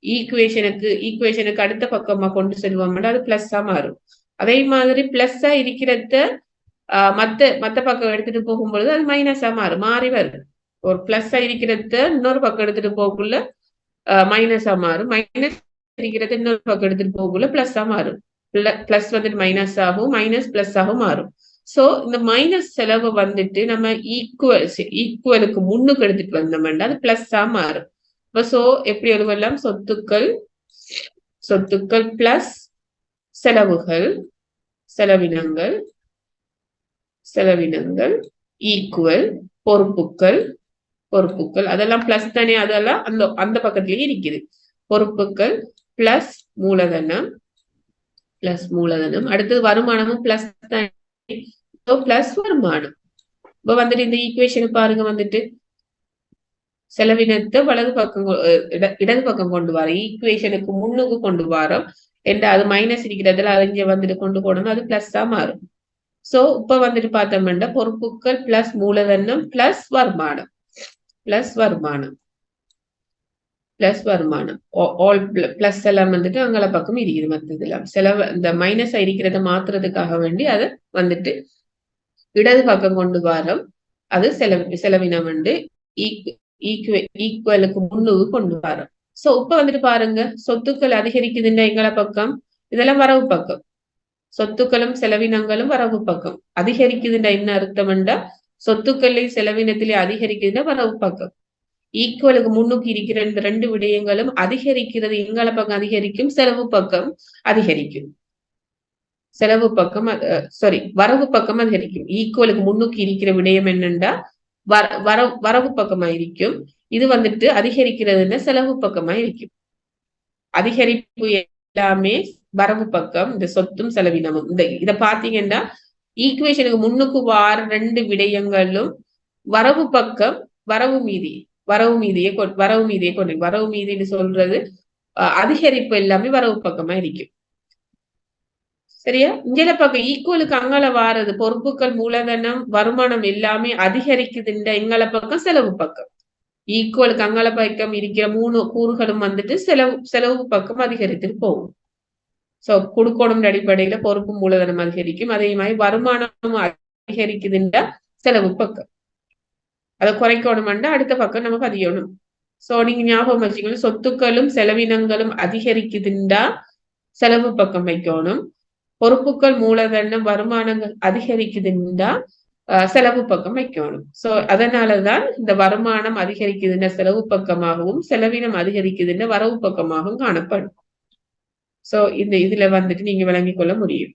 ஈக்குவேஷனுக்கு அடுத்த பக்கமா கொண்டு செல்வோம்னா அது பிளஸ்ஸா மாறும். அதே மாதிரி பிளஸ்ஸா இருக்கிறத மத்த பக்கம் எடுத்துட்டு போகும்பொழுது அது மைனஸா மாறி வருது. ஒரு பிளஸ்ஸா இருக்கிறத இன்னொரு பக்கம் எடுத்துட்டு போகக்குள்ள மைனஸா மாறும். மைனஸ் இருக்கிறத இன்னொரு பக்கம் எடுத்துட்டு போகக்குள்ள பிளஸ்ஸா மாறும். பிளஸ் வந்துட்டு மைனஸ் ஆகும், மைனஸ் பிளஸ் ஆகும் மாறும். சோ இந்த மைனஸ் செலவு வந்துட்டு நம்ம ஈக்குவலுக்கு முன்னுக்கு எடுத்துட்டு வந்தோம்னா அது பிளஸ்ஸா மாறும். சோ எப்படி எழுதலாம்? சொத்துக்கள் பிளஸ் செலவினங்கள் ஈக்குவல் பொறுப்புகள். அதெல்லாம் பிளஸ் தானே, அதெல்லாம் அந்த பக்கத்திலேயே இருக்குது. பொறுப்புகள் பிளஸ் மூலதனம். அடுத்தது வருமானமும் பிளஸ் தானே, பிளஸ் வருமானம். இப்ப வந்துட்டு இந்த ஈக்குவேஷன் பாருங்க, வந்துட்டு செலவினத்தை வலது பக்கம் இடது பக்கம் கொண்டு வர ஈக்குவேஷனுக்கு முன்னுக்கு கொண்டு வரோம். அது மைனஸ் இருக்கிறதுல அறிஞ்ச வந்துட்டு கொண்டு போனோம், அது பிளஸ்ஸா மாறும். சோ இப்ப வந்துட்டு பார்த்தோம்னா பொறுப்புகள் பிளஸ் மூலதனம் பிளஸ் வருமானம். ஆல் பிளஸ் எல்லாம் வந்துட்டு அங்கள பக்கம் இருக்குது. மற்றதெல்லாம் செலவு இந்த மைனஸ் இருக்கிறத மாத்துறதுக்காக வேண்டி அதை வந்துட்டு இடது பக்கம் கொண்டு வரோம். அது செலவினம் வந்து ஈக்குவலுக்கு முன்னுக்கு கொண்டு வரோம். சோ இப்ப வந்துட்டு பாருங்க, சொத்துக்கள் அதிகரிக்குதுன்னா எங்கள பக்கம் இதெல்லாம் வரவு பக்கம். சொத்துக்களும் செலவினங்களும் வரவு பக்கம். அதிகரிக்குதுன்னா என்ன அர்த்தம்டா சொத்துக்களையும் செலவினத்திலே அதிகரிக்குதுன்னா வரவு பக்கம். ஈக்குவலுக்கு முன்னுக்கு இருக்கிற இந்த 2 விடயங்களும் அதிகரிக்கிறது எங்கள பக்கம் அதிகரிக்கும், செலவு பக்கம் அதிகரிக்கும். செலவு பக்கம் வரவு பக்கம் அதிகரிக்கும். ஈக்குவலுக்கு முன்னுக்கு இருக்கிற விடயம் என்னண்டா வரவு பக்கமா இருக்கும். இது வந்துட்டு அதிகரிக்கிறதுன்னா செலவு பக்கமா இருக்கும். அதிகரிப்பு எல்லாமே வரவு பக்கம், இந்த சொத்தும் செலவினமும். இத பாத்தீங்கன்னா ஈக்குவேஷனுக்கு முன்னுக்கு வார 2 விடயங்களும் வரவு பக்கம் வரவு மீதியை கொண்டு வரவு மீதின்னு சொல்றது அதிகரிப்பு எல்லாமே வரவு பக்கமா இருக்கும். சரியா? இங்கல பக்கம் ஈக்குவலுக்கு அங்கால வாரது பொறுப்புகள், மூலதனம், வருமானம் எல்லாமே அதிகரிக்குதுன்ற எங்கள பக்கம் செலவு பக்கம். ஈக்குவலுக்கு அங்கால பக்கம் இருக்கிற 3 கூறுகளும் வந்துட்டு செலவு பக்கம் அதிகரித்துட்டு போகும். சோ கொடுக்கணும் அடிப்படையில பொறுப்பு மூலதனம் அதிகரிக்கும். அதே மாதிரி வருமானம் அதிகரிக்குதுன்ற செலவு பக்கம். அதை குறைக்கணும்னா அடுத்த பக்கம் நம்ம பதியணும். சோ நீங்க ஞாபகம் வச்சுக்கணும், சொத்துக்களும் செலவினங்களும் அதிகரிக்குதுண்டா செலவு பக்கம் வைக்கணும். பொறுப்புகள், மூலதனம், வருமானங்கள் அதிகரிக்குதுண்டா செலவு பக்கம் வைக்கணும். சோ அதனாலதான் இந்த வருமானம் அதிகரிக்குதுன்னா செலவு பக்கமாகவும், செலவினம் அதிகரிக்குதுன்னா வரவு பக்கமாகவும் காணப்படும். சோ இதுல வந்துட்டு நீங்க விளங்கிக் கொள்ள முடியும்.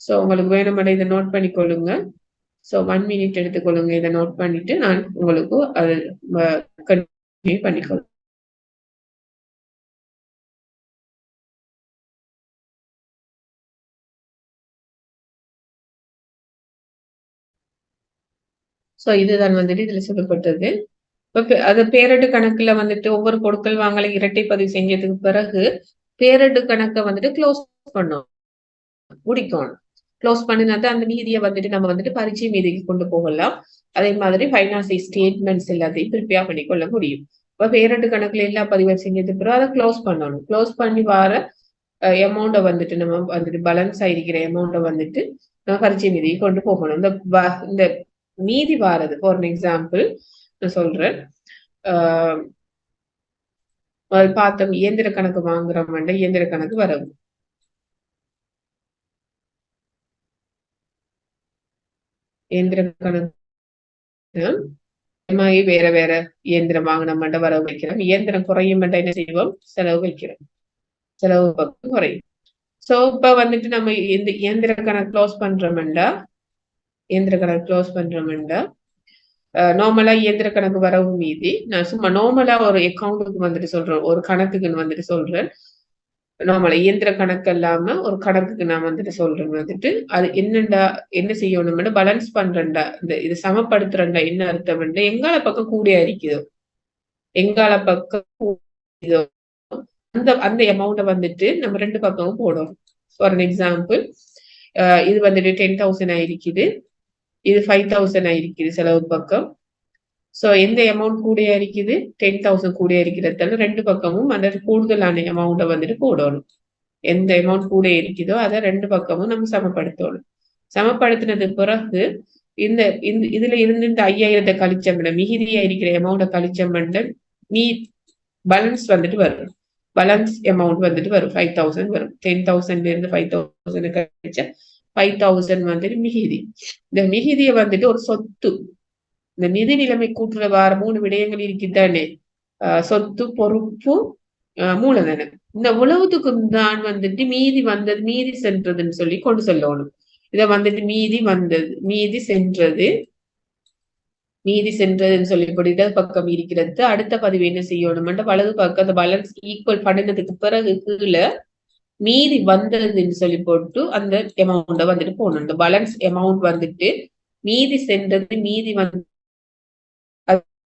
சோ உங்களுக்கு வேணுமான இதை நோட் பண்ணிக்கொள்ளுங்க. சோ 1 மினிட் எடுத்துக்கொள்ளுங்க. இதை நோட் பண்ணிட்டு நான் உங்களுக்கு அது கண்டினியூ பண்ணிக்கொள்ளுங்க. சோ இதுதான் வந்துட்டு இதுல சொல்லப்பட்டது. அது பேரட்டு கணக்குல வந்துட்டு ஒவ்வொரு கொடுக்கல் வாங்கலை இரட்டை பதிவு செஞ்சதுக்கு பிறகு பேரட்டு கணக்கை வந்துட்டு க்ளோஸ் பண்ணணும், முடிக்கணும். க்ளோஸ் பண்ணினாதான் அந்த மீதியை வந்துட்டு நம்ம வந்துட்டு பரிச்சை மீதிக்கு கொண்டு போகலாம். அதே மாதிரி பைனான்சியல் ஸ்டேட்மெண்ட்ஸ் எல்லாத்தையும் ப்ரிப்பேர் பண்ணி கொள்ள முடியும். இப்ப பேரட்டு கணக்குல எல்லா பதிவு செஞ்சதுக்கு பிறகு அதை க்ளோஸ் பண்ணணும். க்ளோஸ் பண்ணி வர அமௌண்ட்டை வந்துட்டு நம்ம வந்துட்டு பேலன்ஸ் ஆயிருக்கிற அமௌண்ட்டை வந்துட்டு நம்ம பரிச்சை மீதிக்கு கொண்டு போகணும். இந்த மீதி வாரது ஃபார் எக்ஸாம்பிள் நான் சொல்றேன். பார்த்தோம் இயந்திர கணக்கு வாங்குறோம்னா இயந்திர கணக்கு வரவு. இயந்திர கணக்கு வேற வேற இயந்திரம் வாங்கினோம்னா வரவு வைக்கிறோம். இயந்திரம் குறையும் என்ன செய்வோம், செலவு வைக்கிறோம். செலவு பக்கம் குறையும். சோ இப்ப வந்துட்டு நம்ம இந்த இயந்திர கணக்கு க்ளோஸ் பண்றோம்டா நார்மலா இயந்திர கணக்கு வரவு மீதி நான் சும்மா நார்மலா ஒரு அக்கௌண்ட்டுக்கு வந்துட்டு சொல்றேன், ஒரு கணக்குக்குன்னு வந்துட்டு சொல்றேன். நார்மலா இயந்திர கணக்கு இல்லாம ஒரு கணக்குக்கு நான் வந்துட்டு சொல்றேன் வந்துட்டு அது என்ன செய்யணும்னு பேலன்ஸ் பண்றேன்டா, இது சமப்படுத்துறேன்டா என்ன அர்த்தம், எங்கால பக்கம் கூடியா இருக்குதோ எங்கால பக்கம் அந்த அமௌண்ட்டை வந்துட்டு நம்ம 2 பக்கமும் போடணும். ஃபார் எக்ஸாம்பிள் இது வந்துட்டு 10,000 ஆயிருக்குது, இது 5,000 ஆயிருக்குது செலவு பக்கம். சோ எந்த அமௌண்ட் கூடியா இருக்குது, 10,000 கூடியா இருக்கிறதால 2 பக்கமும் அந்த கூடுதலான அமௌண்ட்டை வந்துட்டு போடணும். எந்த அமௌண்ட் கூட இருக்குதோ அதை 2 பக்கமும் நம்ம சமப்படுத்தணும். சமப்படுத்தினது பிறகு இதுல இருந்து இந்த 5,000 கழிச்சோம்னா மிகுதியா இருக்கிற அமௌண்ட்டை கழிச்சோம்னா பேலன்ஸ் வந்துட்டு வரும். பேலன்ஸ் அமௌண்ட் வந்துட்டு வரும் 5,000 வரும். 10,000 இருந்து 5,000 கழிச்சா 5,000 வந்துட்டு மிகுதி. இந்த மிகுதியை வந்துட்டு ஒரு சொத்து, இந்த நிதி நிலைமை கூட்டுற வார 3 விடயங்கள் இருக்குதானே, சொத்து, பொறுப்பு, மூலதனம். இந்த உலகத்துக்கும் தான் வந்துட்டு மீதி சென்றதுன்னு சொல்லி கொண்டு சொல்லணும். இத வந்துட்டு மீதி சென்றதுன்னு சொல்லி இடது பக்கம் இருக்கிறது. அடுத்த பதிவு என்ன செய்யணும், வலது பக்கம் அந்த பேலன்ஸ் ஈக்குவல் பண்ணினதுக்கு பிறகு கீழே மீதி வந்ததுன்னு சொல்லி போட்டு அந்த அமௌண்ட்டை வந்துட்டு போடணும். இந்த பேலன்ஸ் அமௌண்ட் வந்துட்டு மீதி சென்றது வந்து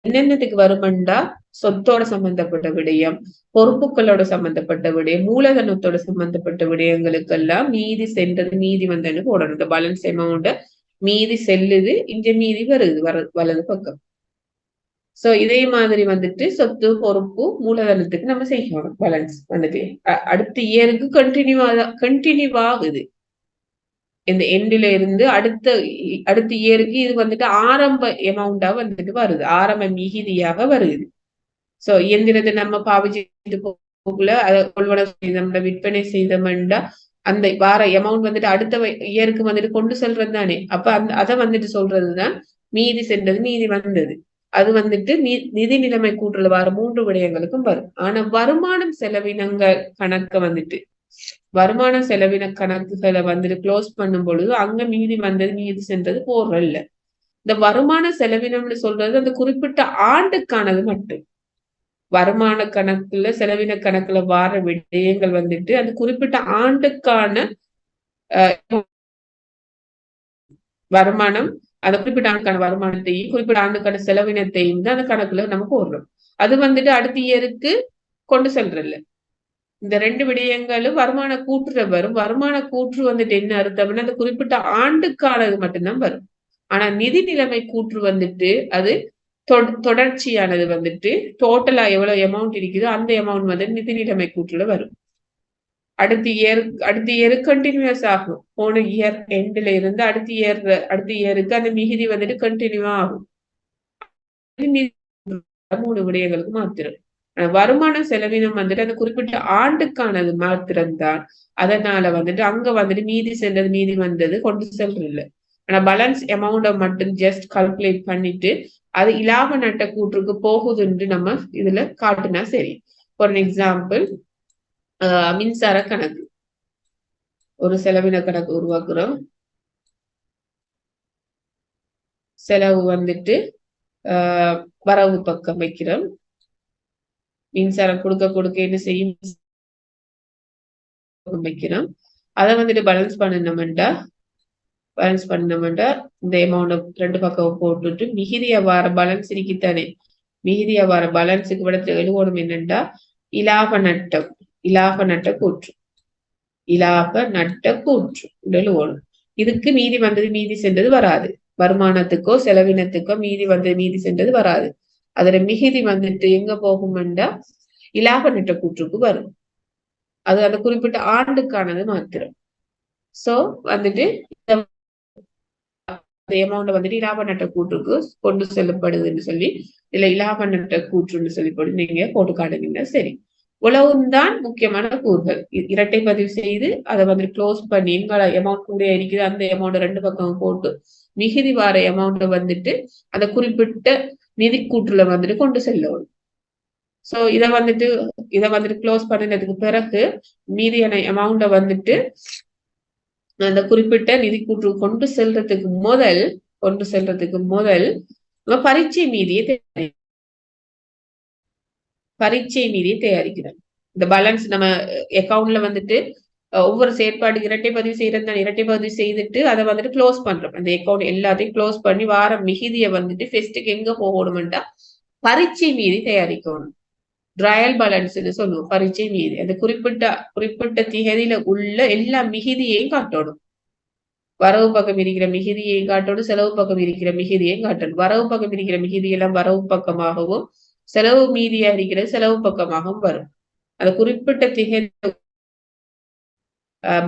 என்னென்னதுக்கு வருமெண்டா சொத்தோட சம்பந்தப்பட்ட விடயம், பொறுப்புகளோட சம்பந்தப்பட்ட விடயம், மூலதனத்தோட சம்பந்தப்பட்ட விடயங்களுக்கெல்லாம் மீதி சென்றது மீதி வந்தன்னு போடணும். இந்த பேலன்ஸ் அமௌண்ட மீதி செல்லுது, இங்க மீதி வருது வலது பக்கம். சோ இதே மாதிரி வந்துட்டு சொத்து, பொறுப்பு, மூலதனத்துக்கு நம்ம செய்யணும். பேலன்ஸ் வந்துட்டு அடுத்த இயருக்கு கண்டினியூ ஆகுது. இந்த எண்டில இருந்து அடுத்த இயருக்கு இது வந்துட்டு ஆரம்ப அமௌண்டா வந்துட்டு வருது, ஆரம்ப மிகுதியாக வருது. சோ இயந்திரத்தை நம்ம பாவிச்சுட்டு போகல, அதை கொள்வனம் செய்தோம்னா விற்பனை செய்தோம்னா அந்த வார அமௌண்ட் வந்துட்டு அடுத்த இயருக்கு வந்துட்டு கொண்டு செல்றது தானே. அப்ப அதை வந்துட்டு சொல்றதுதான் மீதி சென்றது மீதி வந்தது. அது வந்துட்டு நிதி நிலைமை கூட்டுல வர 3 விடயங்களுக்கும் வரும். ஆனா வருமானம் செலவினங்கள் கணக்க வந்துட்டு வருமான செலவின கணக்குகளை வந்துட்டு க்ளோஸ் பண்ணும் பொழுது அங்க மீதி வந்தது மீதி சென்றது போடுறல்ல. இந்த வருமான செலவினம்னு சொல்றது அந்த குறிப்பிட்ட ஆண்டுக்கானது மட்டும். வருமான கணக்குல செலவின கணக்குல வார விடயங்கள் வந்துட்டு அந்த குறிப்பிட்ட ஆண்டுக்கான வருமானம், அந்த குறிப்பிட்ட ஆண்டுக்கான வருமானத்தையும் குறிப்பிட்ட ஆண்டுக்கான செலவினத்தையும் தான் அந்த கணக்குல நம்ம போடுறோம். அது வந்துட்டு அடுத்த இயருக்கு கொண்டு செல்றதில்ல. இந்த 2 விடயங்களும் வருமான கூற்றுல வரும். வருமான கூற்று வந்துட்டு என்ன அர்த்தம்னா அந்த குறிப்பிட்ட ஆண்டுக்கானது மட்டும்தான் வரும். ஆனா நிதி நிலைமை கூற்று வந்துட்டு அது தொடர்ச்சியானது வந்துட்டு டோட்டலா எவ்வளவு அமௌண்ட் இருக்குதோ அந்த அமௌண்ட் வந்து நிதி நிலைமை கூற்றுல வரும். அடுத்த இயர் கண்டினியூஸ் ஆகும். போன இயர் எண்ட்ல இருந்து அடுத்த இயருக்கு அந்த மிகுதி வந்துட்டு கண்டினியூவா ஆகும். 3 விடயங்களுக்கு மாத்திரம். வருமான செலவினம் வந்துட்டு அந்த குறிப்பிட்ட ஆண்டுக்கானது மாத்திரம்தான். அதனால வந்துட்டு அங்க வந்துட்டு மீதி சென்றது மீதி வந்தது கொண்டு செல்றதில்ல. ஆனா பேலன்ஸ் அமௌண்ட மட்டும் ஜஸ்ட் கால்குலேட் பண்ணிட்டு அது இலாப நட்ட கூற்றுக்கு போகுதுன்னு நம்ம இதுல காட்டுனா சரி. ஃபார் எக்ஸாம்பிள் மின்சார கணக்கு. ஒரு செலவின கணக்கு உருவாக்குறோம். செலவு வந்துட்டு வரவு பக்கம் வைக்கிறோம். மின்சாரம் கொடுக்க என்ன செய்யும் வைக்கிறோம். அதை வந்துட்டு பேலன்ஸ் பண்ணணும்டா இந்த அமௌண்ட் 2 பக்கம் போட்டுட்டு மிகுதியா வார பேலன்ஸ் இருக்குத்தானே, மிகுதியா வார பேலன்ஸுக்கு விட எழுவணும் என்னண்டா இலாப நட்ட கூற்று எழுவணும். இதுக்கு மீதி வந்தது மீதி சென்றது வராது. வருமானத்துக்கோ செலவினத்துக்கோ மீதி வந்தது மீதி சென்றது வராது. அதுல மிகுதி வந்துட்டு எங்க போகும்டா இலாப நட்ட கூற்றுக்கு வரும். அது அந்த குறிப்பிட்ட ஆண்டுக்கானது மாத்திரம். சோ வந்துட்டு அமௌண்ட் வந்துட்டு இலாப நட்ட கூற்றுக்கு கொண்டு செல்லப்படுதுன்னு சொல்லி இல்ல இலாப நட்ட கூற்றுன்னு சொல்லி நீங்க போட்டு காட்டுனீங்கன்னா சரி. உழவுதான் முக்கியமான கூறுகள். இரட்டை பதிவு செய்து அதை வந்து க்ளோஸ் பண்ணி எங்களோட அமௌண்ட் கூட இருக்குது அந்த அமௌண்ட் 2 பக்கம் போட்டு மிகுதி வார அமௌண்ட் வந்துட்டு அந்த குறிப்பிட்ட நிதி கூற்றுல வந்துட்டு கொண்டு செல்லணும். சோ இதை வந்துட்டு க்ளோஸ் பண்ணினதுக்கு பிறகு மீதியான அமௌண்ட வந்துட்டு அந்த குறிப்பிட்ட நிதி கூற்று கொண்டு செல்றதுக்கு முதல் பரீட்சை மீதியை தயாரிக்கிறோம். இந்த பேலன்ஸ் நம்ம அக்கௌண்ட்ல வந்துட்டு ஒவ்வொரு செயற்பாடு இரட்டை பதிவு செய்யறது இரட்டை பதிவு செய்துட்டு அதை வந்துட்டு க்ளோஸ் பண்றோம். அந்த அக்கௌண்ட் எல்லாத்தையும் க்ளோஸ் பண்ணி வார மிகுதியை வந்துட்டு ஃபெஸ்ட்டுக்கு எங்க போகணும்டா பரீட்சை மீதி தயாரிக்கணும். ட்ரையல் பேலன்ஸ்ன்னு சொல்லுவோம். பரீட்சை மீதி அந்த குறிப்பிட்ட திகதியில உள்ள எல்லா மிகுதியையும் காட்டணும். வரவு பக்கம் இருக்கிற மிகுதியையும் காட்டணும், செலவு பக்கம் இருக்கிற மிகுதியையும் காட்டணும். வரவு பக்கம் இருக்கிற மிகுதி எல்லாம் வரவு பக்கமாகவும் செலவு மீதியா இருக்கிற செலவு பக்கமாகவும் வரும். அந்த குறிப்பிட்ட திகதி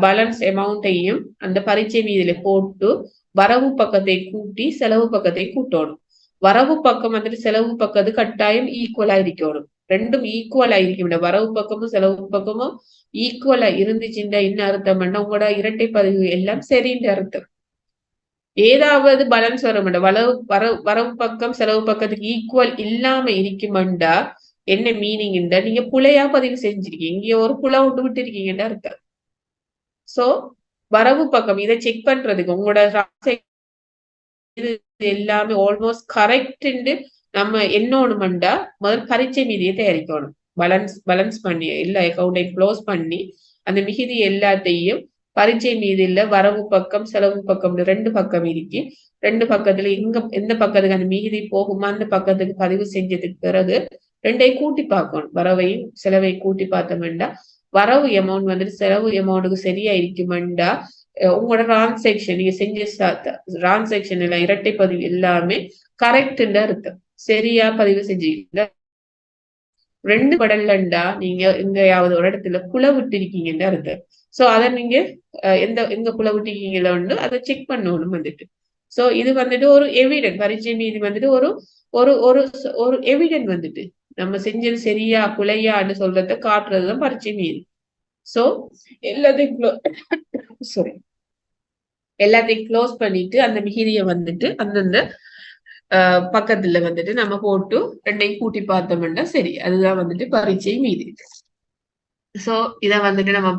பேலன்ஸ் அமௌண்ட்டையும் அந்த பரீட்சை மீதியில போட்டு வரவு பக்கத்தை கூட்டி செலவு பக்கத்தை கூட்டணும். வரவு பக்கம் வந்துட்டு செலவு பக்கத்து கட்டாயம் ஈக்குவலா இருக்கணும். ரெண்டும் ஈக்குவலா இருக்கும். வரவு பக்கமும் செலவு பக்கமும் ஈக்குவலா இருந்துச்சுன்னா என்ன அர்த்தம்னா உங்களோட இரட்டை பதிவு எல்லாம் சரின்ற அர்த்தம். ஏதாவது பேலன்ஸ் வர மாட்டோம். வரவு பக்கம் செலவு பக்கத்துக்கு ஈக்குவல் இல்லாம இருக்குமெண்டா என்ன மீனிங்டா நீங்க புலையா பதிவு செஞ்சிருக்கீங்க, இங்க ஒரு புல விட்டு விட்டு இருக்கீங்கன்னு அர்த்தம். சோ வரவு பக்கம் இதை செக் பண்றதுக்கு உங்களோட எல்லாமே ஆல்மோஸ்ட் கரெக்ட் நம்ம என்னோணுமெண்டா முதல் பரீட்சை மீதியை தயாரிக்கணும். பேலன்ஸ் பண்ணி எல்லா அக்கௌண்டையும் க்ளோஸ் பண்ணி அந்த மிகுதி எல்லாத்தையும் பரீட்சை மீதியில வரவு பக்கம் செலவு பக்கம் 2 பக்கம் இருக்கு. 2 பக்கத்துல எந்த பக்கத்துக்கு அந்த மிகுதி போகுமா அந்த பக்கத்துக்கு பதிவு செஞ்சதுக்கு பிறகு 2ஐயும் கூட்டி பார்க்கணும். வரவையும் செலவை கூட்டி பார்த்தோம்டா வரவு அமௌண்ட் வந்துட்டு செலவு அமௌண்ட்டுக்கு சரியா இருக்குமெண்டா உங்களோட டிரான்சாக்ஷன் நீங்க செஞ்ச டிரான்சாக்ஷன் எல்லாம் இரட்டை பதிவு எல்லாமே கரெக்ட்ன்னு அர்த்தம். சரியா பதிவு செஞ்சீங்க. 2 படலண்டா நீங்க எங்கயாவது ஒரு இடத்துல புல விட்டு இருக்கீங்கன்னு அர்த்தம். சோ அதை நீங்க எங்க புல விட்டுருக்கீங்களோன்னு அதை செக் பண்ணணும் வந்துட்டு. சோ இது வந்துட்டு ஒரு எவிடன்ட். பரீட்சை மீதி வந்துட்டு ஒரு ஒரு எவிடன்ட் வந்துட்டு நம்ம செஞ்சது சரியா புலையான்னு சொல்றத காட்டுறதுதான் பரீட்சை மீதி. சோ எல்லாத்தையும் க்ளோஸ் பண்ணிட்டு அந்த மிகுதியை வந்துட்டு அந்தந்த பக்கத்துல வந்துட்டு நம்ம போட்டு 2ஐயும் கூட்டி பார்த்தோம்னா சரி. அதுதான் வந்துட்டு பரீட்சை மீதி. சோ இத வந்துட்டு நம்ம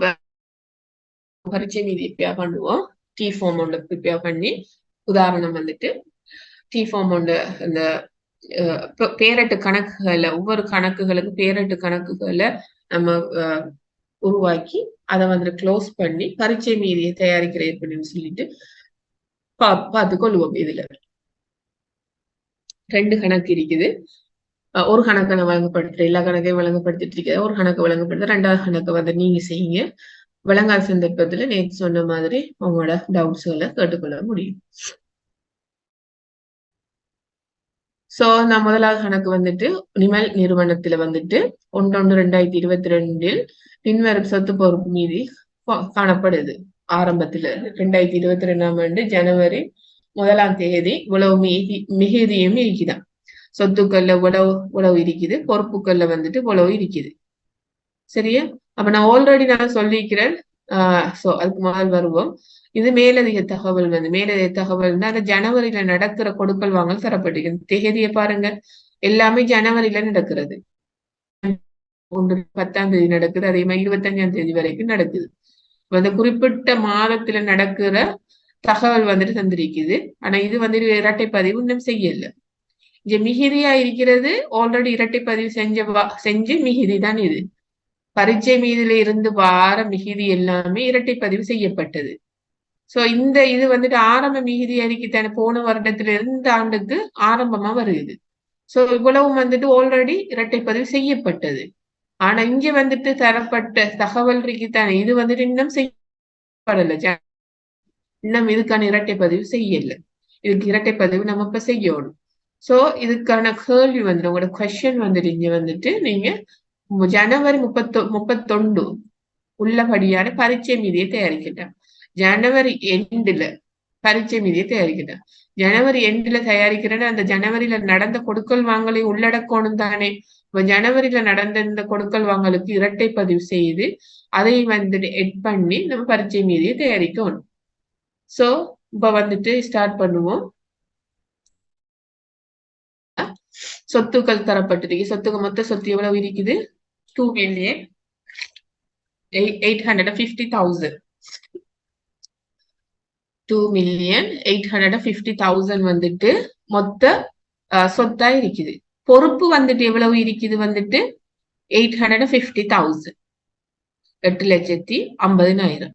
பரீட்சை மீதி ப்ரிப்பேர் பண்ணுவோம். டி ஃபார்ம் ஒன்று ப்ரிப்பேர் பண்ணி உதாரணம் வந்துட்டு டி ஃபார்ம் ஒன்று இந்த பேரட்டு கணக்குகளை ஒவ்வொரு கணக்குகளுக்கு பேரட்டு கணக்குகளை நம்ம உருவாக்கி அதை வந்துட்டு க்ளோஸ் பண்ணி பரீட்சை மீதியை தயாரிக்கிற எப்படின்னு சொல்லிட்டு பார்த்து கொள்வோம். இதுல 2 கணக்கு இருக்குது. ஒரு கணக்கை நான் வழங்கப்படுத்துறேன், எல்லா கணக்கையும் வழங்கப்படுத்திட்டு இருக்கிறேன். ஒரு கணக்கு வழங்கப்படுத்த 2வது கணக்கை வந்து நீங்க செய்யுங்க. விளங்காத சந்தர்ப்பத்துல நேற்று சொன்ன மாதிரி உங்களோட டவுட்ஸ்களை கேட்டுக்கொள்ள முடியும். சோ நான் 1வது கணக்கு வந்துட்டு நிமல் நிறுவனத்துல வந்துட்டு 1/1/2022 பின்வரும் சொத்து பொறுப்பு மீதி காணப்படுது. ஆரம்பத்துல 2022ஆம் ஆண்டு ஜனவரி 1ஆம் தேதி இவ்வளவு மிகுதியும் இருக்குதான். சொத்துக்கள்ல உழவு இருக்குது, பொறுப்புகள்ல வந்துட்டு உழவு இருக்குது. சரியா? அப்ப நான் ஆல்ரெடி நான் சொல்லிக்கிறேன். சோ அதுக்கு முதல் வருவோம். இது மேலதிக தகவல் மேலதிக தகவல்னா அந்த ஜனவரியில நடக்கிற கொடுக்கல் வாங்கல் தரப்பட்டிருக்கு. தேதியை பாருங்க, எல்லாமே ஜனவரியில நடக்கிறது. 10ஆம் தேதி நடக்குது, அதே மாதிரி 25ஆம் தேதி வரைக்கும் நடக்குது. அந்த குறிப்பிட்ட மாதத்துல நடக்கிற தகவல் வந்துட்டு தந்திருக்குது. ஆனா இது வந்துட்டு இரட்டை பதிவு இன்னும் செய்யல. இங்க மிகுதியா இருக்கிறது ஆல்ரெடி இரட்டை பதிவு செஞ்சு மிகுதி தான் இது. பரீட்சை மீதுல இருந்து வார மிகுதி எல்லாமே இரட்டை பதிவு செய்யப்பட்டது. சோ இது வந்துட்டு ஆரம்ப மிகுதி அறிக்கைத்தான போன வருடத்துல இருந்து ஆண்டுக்கு ஆரம்பமா வருது. சோ இவ்வளவு வந்துட்டு ஆல்ரெடி இரட்டை பதிவு செய்யப்பட்டது. ஆனா இங்க வந்துட்டு தரப்பட்ட தகவல் இருக்குத்தானே, இது வந்துட்டு இன்னும் செய்யப்படல. இன்னும் இதுக்கான இரட்டை பதிவு செய்யல. இதுக்கு இரட்டை பதிவு நம்ம இப்ப செய்யணும். சோ இதுக்கான கேள்வி வந்துட்டு உங்களோட கொஸ்டின் வந்துட்டு இங்க வந்துட்டு நீங்க ஜனவரி 31 உள்ளபடியான பரீட்சை மீதியை தயாரிக்கிட்டேன். ஜனவரி எண்டுல பரீட்சை மீதியை தயாரிக்கிட்டேன். ஜனவரி எண்டுல தயாரிக்கிறேன்னு அந்த ஜனவரியில நடந்த கொடுக்கல் வாங்கலை உள்ளடக்கணும் தானே. இப்ப ஜனவரியில நடந்த இந்த கொடுக்கல் வாங்கலுக்கு இரட்டை பதிவு செய்து அதை வந்துட்டு எட் பண்ணி நம்ம பரீட்சை மீதியை தயாரிக்கணும். சோ இப்ப வந்துட்டு ஸ்டார்ட் பண்ணுவோம். சொத்துக்கள் தரப்பட்டிருக்கு. சொத்துக்கு மொத்த சொத்து எவ்வளவு இருக்குது? 2,850,000. 2,850,000 வந்துட்டு மொத்த சொத்தா இருக்குது. பொறுப்பு வந்துட்டு எவ்வளவு இருக்குது? வந்துட்டு 850,000. 8,50,000.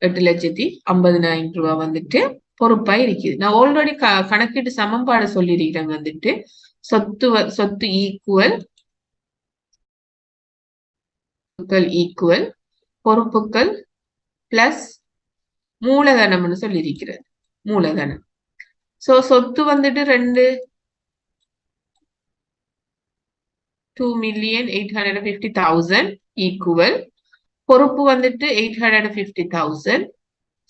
8,50,000 ரூபாய் வந்துட்டு பொறுப்பா இருக்குது. நான் ஆல்ரெடி கணக்கீட்டு சமன்பாடு சொல்லியிருக்கிறேன். வந்துட்டு சொத்து ஈக்குவல் பொறுப்புகள் பிளஸ் மூலதனம்னு சொல்லியிருக்கிறது. மூலதனம். சோ சொத்து வந்துட்டு 2,850,000 ஈக்குவல் பொறுப்பு வந்துட்டு 850,000.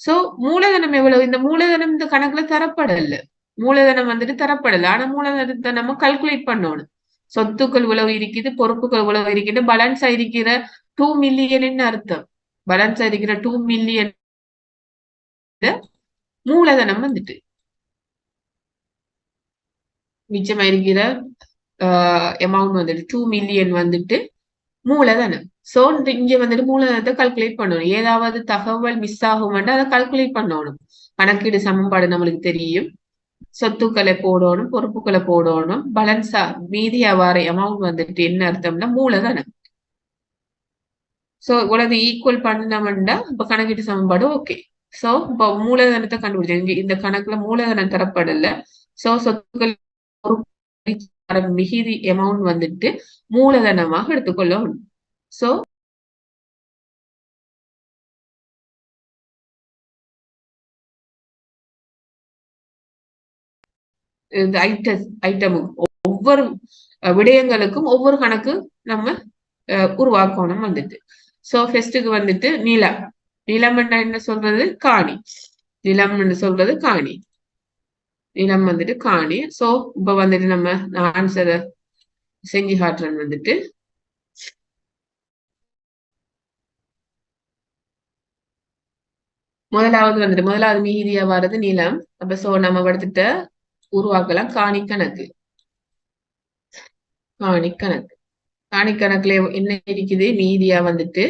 சோ மூலதனம் எவ்வளவு? இந்த மூலதனம் இந்த கணக்குல தரப்படல. மூலதனம் வந்துட்டு தரப்படல. ஆனா மூலதனத்தை நம்ம கால்குலேட் பண்ணணும். சொத்துக்கள் இவ்வளவு இருக்குது, பொறுப்புகள் இவ்வளவு இருக்குது, பேலன்ஸ் ஆயிருக்கிற 2 மில்லியன் அர்த்தம். பேலன்ஸ் ஆயிருக்கிற 2 மில்லியன் மூலதனம் வந்துட்டு மிச்சமாயிருக்கிற அமௌண்ட் வந்துட்டு 2 மில்லியன் வந்துட்டு மூலதனம். சோ இங்க வந்துட்டு மூலதனத்தை கால்குலேட் பண்ணணும். ஏதாவது தகவல் மிஸ் ஆகும் அதை கால்குலேட் பண்ணணும். கணக்கீடு சமன்பாடு நம்மளுக்கு தெரியும். சொத்துக்களை போடணும், பொறுப்புகளை போடணும், பேலன்ஸா மீதி அவ்வாறு அமௌண்ட் வந்துட்டு என்ன அர்த்தம்னா மூலதனம். சோ இவ்வளவு ஈக்குவல் பண்ணோம்னா இப்ப கணக்கீட்டு சமன்பாடு ஓகே. சோ இப்ப மூலதனத்தை கண்டுபிடிச்சாங்க. இந்த கணக்குல மூலதனம் தரப்படல. சோ சொத்துக்கள் மிகுதி அமௌண்ட் வந்துட்டு மூலதனமாக எடுத்துக்கொள்ளணும். சோ இந்த ஐட்டமும் ஒவ்வொரு விடயங்களுக்கும் ஒவ்வொரு கணக்கு நம்ம உருவாக்கணும் வந்துட்டு. சோ ஃபர்ஸ்டுக்கு வந்துட்டு நிலம். நிலம் என்ன சொல்றது? காணி. நிலம்னு சொல்றது காணி. நிலம் வந்துட்டு காணி. சோ இப்ப வந்துட்டு நம்ம ஆன்சரை செஞ்சு காட்டுறேன். வந்துட்டு முதலாவது மீதியா வர்றது நிலம். அப்ப சோ நம்ம எடுத்துட்ட உருவாக்கலாம் காணி கணக்கு. காணி கணக்குல என்ன இருக்குது? மீதியா வந்துட்டு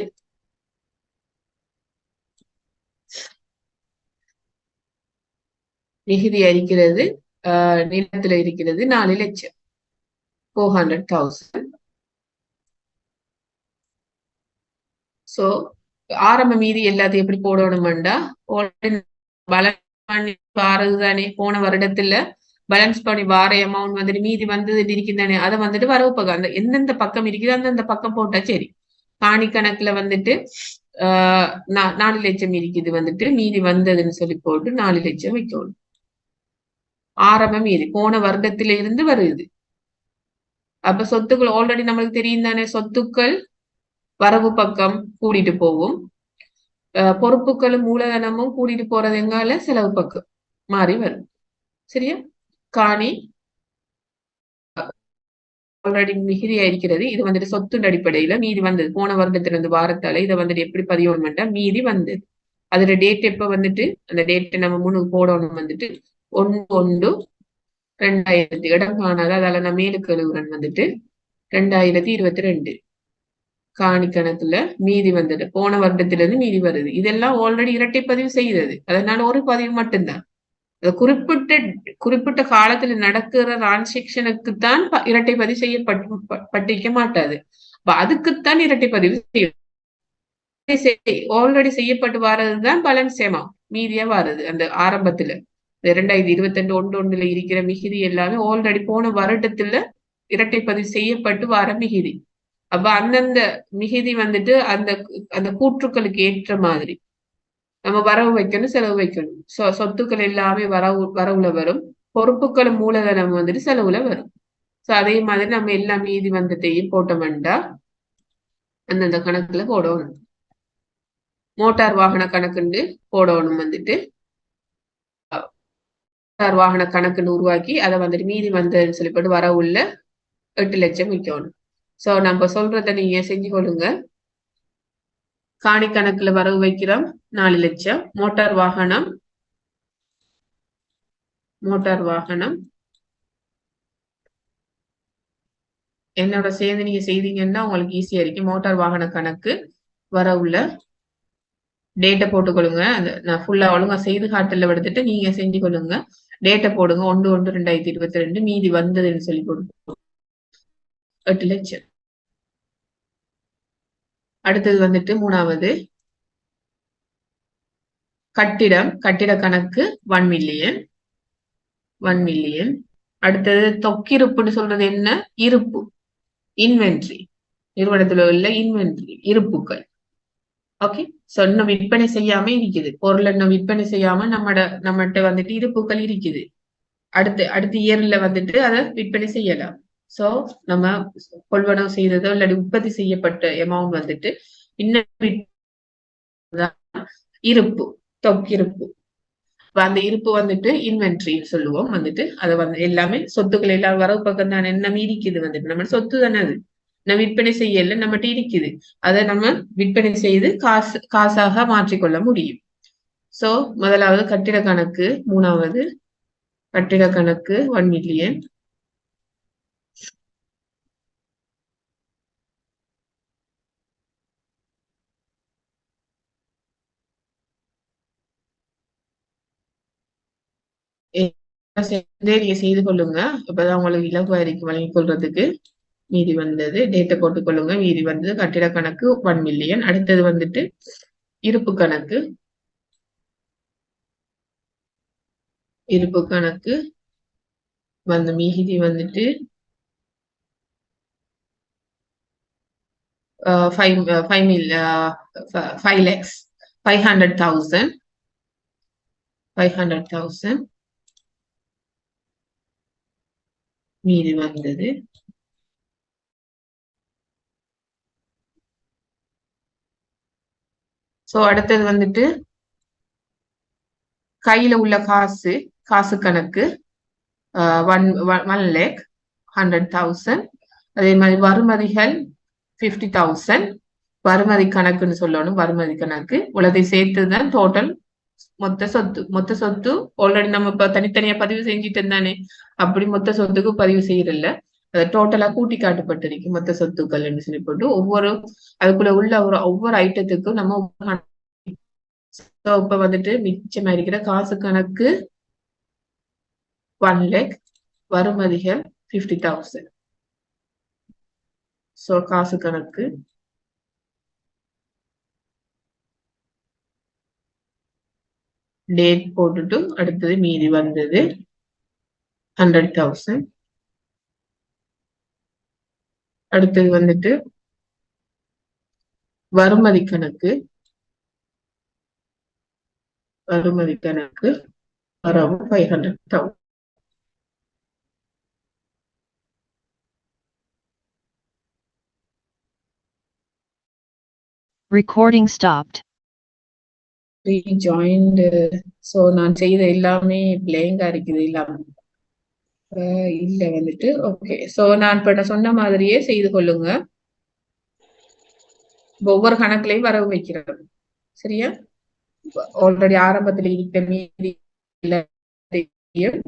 மிகுதி இருக்கிறது நிலத்துல இருக்கிறது 4 லட்சம் 400,000. சோ ஆரம்ப மீதி எல்லாத்தையும் எப்படி போடணும்டா பேலன்ஸ் பண்ணி வாரது தானே. போன வருடத்துல பேலன்ஸ் பண்ணி வார அமௌண்ட் வந்துட்டு மீதி வந்தது இருக்குதானே, அதை வந்துட்டு வரவு பக்கம் அந்த எந்தெந்த பக்கம் இருக்குது அந்தந்த பக்கம் போட்டா சரி. காணி கணக்குல வந்துட்டு 4 லட்சம் இருக்குது வந்துட்டு மீதி வந்ததுன்னு சொல்லி போட்டு 4 லட்சம் வைக்கணும். ஆரம்ப மீதி போன வருடத்தில இருந்து வருது. அப்ப சொத்துக்கள் ஆல்ரெடி நம்மளுக்கு தெரியும் தானே, சொத்துக்கள் வரவு பக்கம் கூட்டிட்டு போகும், பொறுப்புகளும் மூலதனமும் கூட்டிட்டு போறது எங்கால செலவு பக்கம் மாறி வரும். சரியா? காணி ஆல்ரெடி மிகுதியா இருக்கிறது. இது வந்துட்டு சொத்து அடிப்படையில மீதி வந்தது. போன வருடத்திலிருந்து வாரத்தால இதை வந்துட்டு எப்படி பதியணும்னா மீதி வந்தது. அதோட டேட் எப்ப வந்துட்டு அந்த டேட்டை நம்ம முன்னுக்கு போடணும் வந்துட்டு 1/1/2000 இடம் காணாத அதால நான் மேலுக்கு எழுதுறேன் வந்துட்டு 2022 காணி கணக்குல மீதி வந்தது. போன வருடத்திலிருந்து மீதி வருது. இதெல்லாம் ஆல்ரெடி இரட்டை பதிவு செய்தது. அதனால ஒரு பதிவு மட்டும்தான். குறிப்பிட்ட காலத்துல நடக்கிற டிரான்சாக்சனுக்கு தான் இரட்டை பதிவு செய்யப்பட்டிருக்க மாட்டாது. அதுக்குத்தான் இரட்டை பதிவு செய்யும். ஆல்ரெடி செய்யப்பட்டு வர்றதுதான் பேலன்ஸ் அமௌண்ட் மீதியா வருது. அந்த ஆரம்பத்துல 2022 1/1 இருக்கிற மிகுதி எல்லாமே ஆல்ரெடி போன வருடத்துல இரட்டை பதிவு செய்யப்பட்டு வர மிகுதி. அப்ப அந்தந்த மிகுதி வந்துட்டு அந்த அந்த கூற்றுக்களுக்கு ஏற்ற மாதிரி நம்ம வரவு வைக்கணும், செலவு வைக்கணும். சொத்துக்கள் எல்லாமே வரவுல வரும், பொறுப்புகளும் மூலதனம் வந்துட்டு செலவுல வரும். சோ அதே மாதிரி நம்ம எல்லா மீதி வந்ததையும் போட்டோம்டா அந்தந்த கணக்குல போடணும். மோட்டார் வாகன கணக்குண்டு போடணும் வந்துட்டு மோட்டார் வாகன கணக்குன்னு உருவாக்கி அதை வந்துட்டு மீதி வந்ததுன்னு சொல்லிப்பட்டு வரவுள்ள 8 லட்சம் வைக்கணும். சோ நம்ம சொல்றத நீங்க செஞ்சு கொள்ளுங்க. காணி கணக்குல வரவு வைக்கிறோம் 4 லட்சம். மோட்டார் வாகனம் என்னோட சேர்ந்து நீங்க செய்தீங்கன்னா உங்களுக்கு ஈஸியா இருக்கு. மோட்டார் வாகன கணக்கு வரவுள்ள டேட்டை போட்டுக்கொள்ளுங்க. நான் ஃபுல்லா ஒழுங்கா செய்து காட்டல எடுத்துட்டு நீங்க செஞ்சு கொள்ளுங்க. டேட்டை போடுங்க 1/1/2022 மீதி வந்ததுன்னு சொல்லி போடுங்க 8 லட்சம். அடுத்தது வந்துட்டு மூணாவது கட்டிட கணக்கு 1 மில்லியன். அடுத்தது தொக்கிருப்புன்னு சொல்றது என்ன? இருப்பு, இன்வென்ட்ரி, நிறுவனத்துல உள்ள இன்வென்ட்ரி இருப்புகள். ஓகே, சோ இன்னும் விற்பனை செய்யாம இருக்குது பொருள், இன்னும் விற்பனை செய்யாம நம்மகிட்ட வந்துட்டு இருப்புகள் இருக்குது. அடுத்த இயர்ல வந்துட்டு அதை விற்பனை செய்யலாம். சோ நம்ம கொள்வனவு செய்ததோ இல்லாட்டி உற்பத்தி செய்யப்பட்ட அமௌண்ட் வந்துட்டு இன்னும் இருப்பு, தொக்கிருப்பு. அந்த இருப்பு வந்துட்டு இன்வென்ட்ரின்னு சொல்லுவோம் வந்துட்டு. அதை வந்து எல்லாமே சொத்துக்கள் எல்லாம் வரவு பக்கம் தானே நம்ம இருக்குது வந்துட்டு நம்ம சொத்து தானே. அது நம்ம விற்பனை செய்யல, நம்மகிட்ட இருக்குது. அதை நம்ம விற்பனை செய்து காசாக மாற்றிக்கொள்ள முடியும். சோ முதலாவது கட்டிட கணக்கு, மூணாவது கட்டிட கணக்கு 1 மில்லியன். நீங்க செய்து கொள்ளுங்க. அப்பதான் உங்களுக்கு இலகுவா இருக்கு வழங்கிக் கொள்றதுக்கு. மீதி வந்தது டேட்டை போட்டுக்கொள்ளுங்க. மீதி வந்தது கட்டிட கணக்கு 1 மில்லியன். அடுத்தது வந்துட்டு இருப்பு கணக்கு. வந்த மீதி வந்துட்டு 500,000 மீதி வந்தது. சோ அடுத்தது வந்துட்டு கையில உள்ள காசு கணக்கு 1,100,000. அதே மாதிரி வருமதிகள் 50,000. வருமதி கணக்குன்னு சொல்லணும். வருமதி கணக்கு உலகத்தை சேர்த்துதான் டோட்டல் மொத்த சொத்து ஆல்ரெடி நம்ம இப்ப தனித்தனியா பதிவு செஞ்சுட்டு இருந்தானே, அப்படி மொத்த சொத்துக்கு பதிவு செய்யறதில்ல. அதை டோட்டலா கூட்டி காட்டப்பட்டிருக்கு மொத்த சொத்துக்கள் என்று சொல்லி போட்டு அதுக்குள்ள உள்ள ஒவ்வொரு ஐட்டத்துக்கும் நம்ம இப்ப வந்துட்டு மிச்சமா இருக்கிற காசு கணக்கு 1 lakh, வருமதிகள் 50,000. சோ காசு கணக்கு டேட் போட்டுட்டு அடுத்தது மீதி வந்தது 100,000. அடுத்தது வந்துட்டு வருமதி கணக்கு வரவு 500,000. Recording stopped. rejoined. சோ நான் செய்த எல்லாமே பிளேங்கா இருக்குது இல்லாம இல்ல வந்துட்டு ஓகே. சோ நான் இப்ப சொன்ன மாதிரியே செய்து கொள்ளுங்க. ஒவ்வொரு கணக்குலையும் வரவு வைக்கிறது சரியா. ஆல்ரெடி ஆரம்பத்துல இருக்க மீதி எல்லாத்தையும்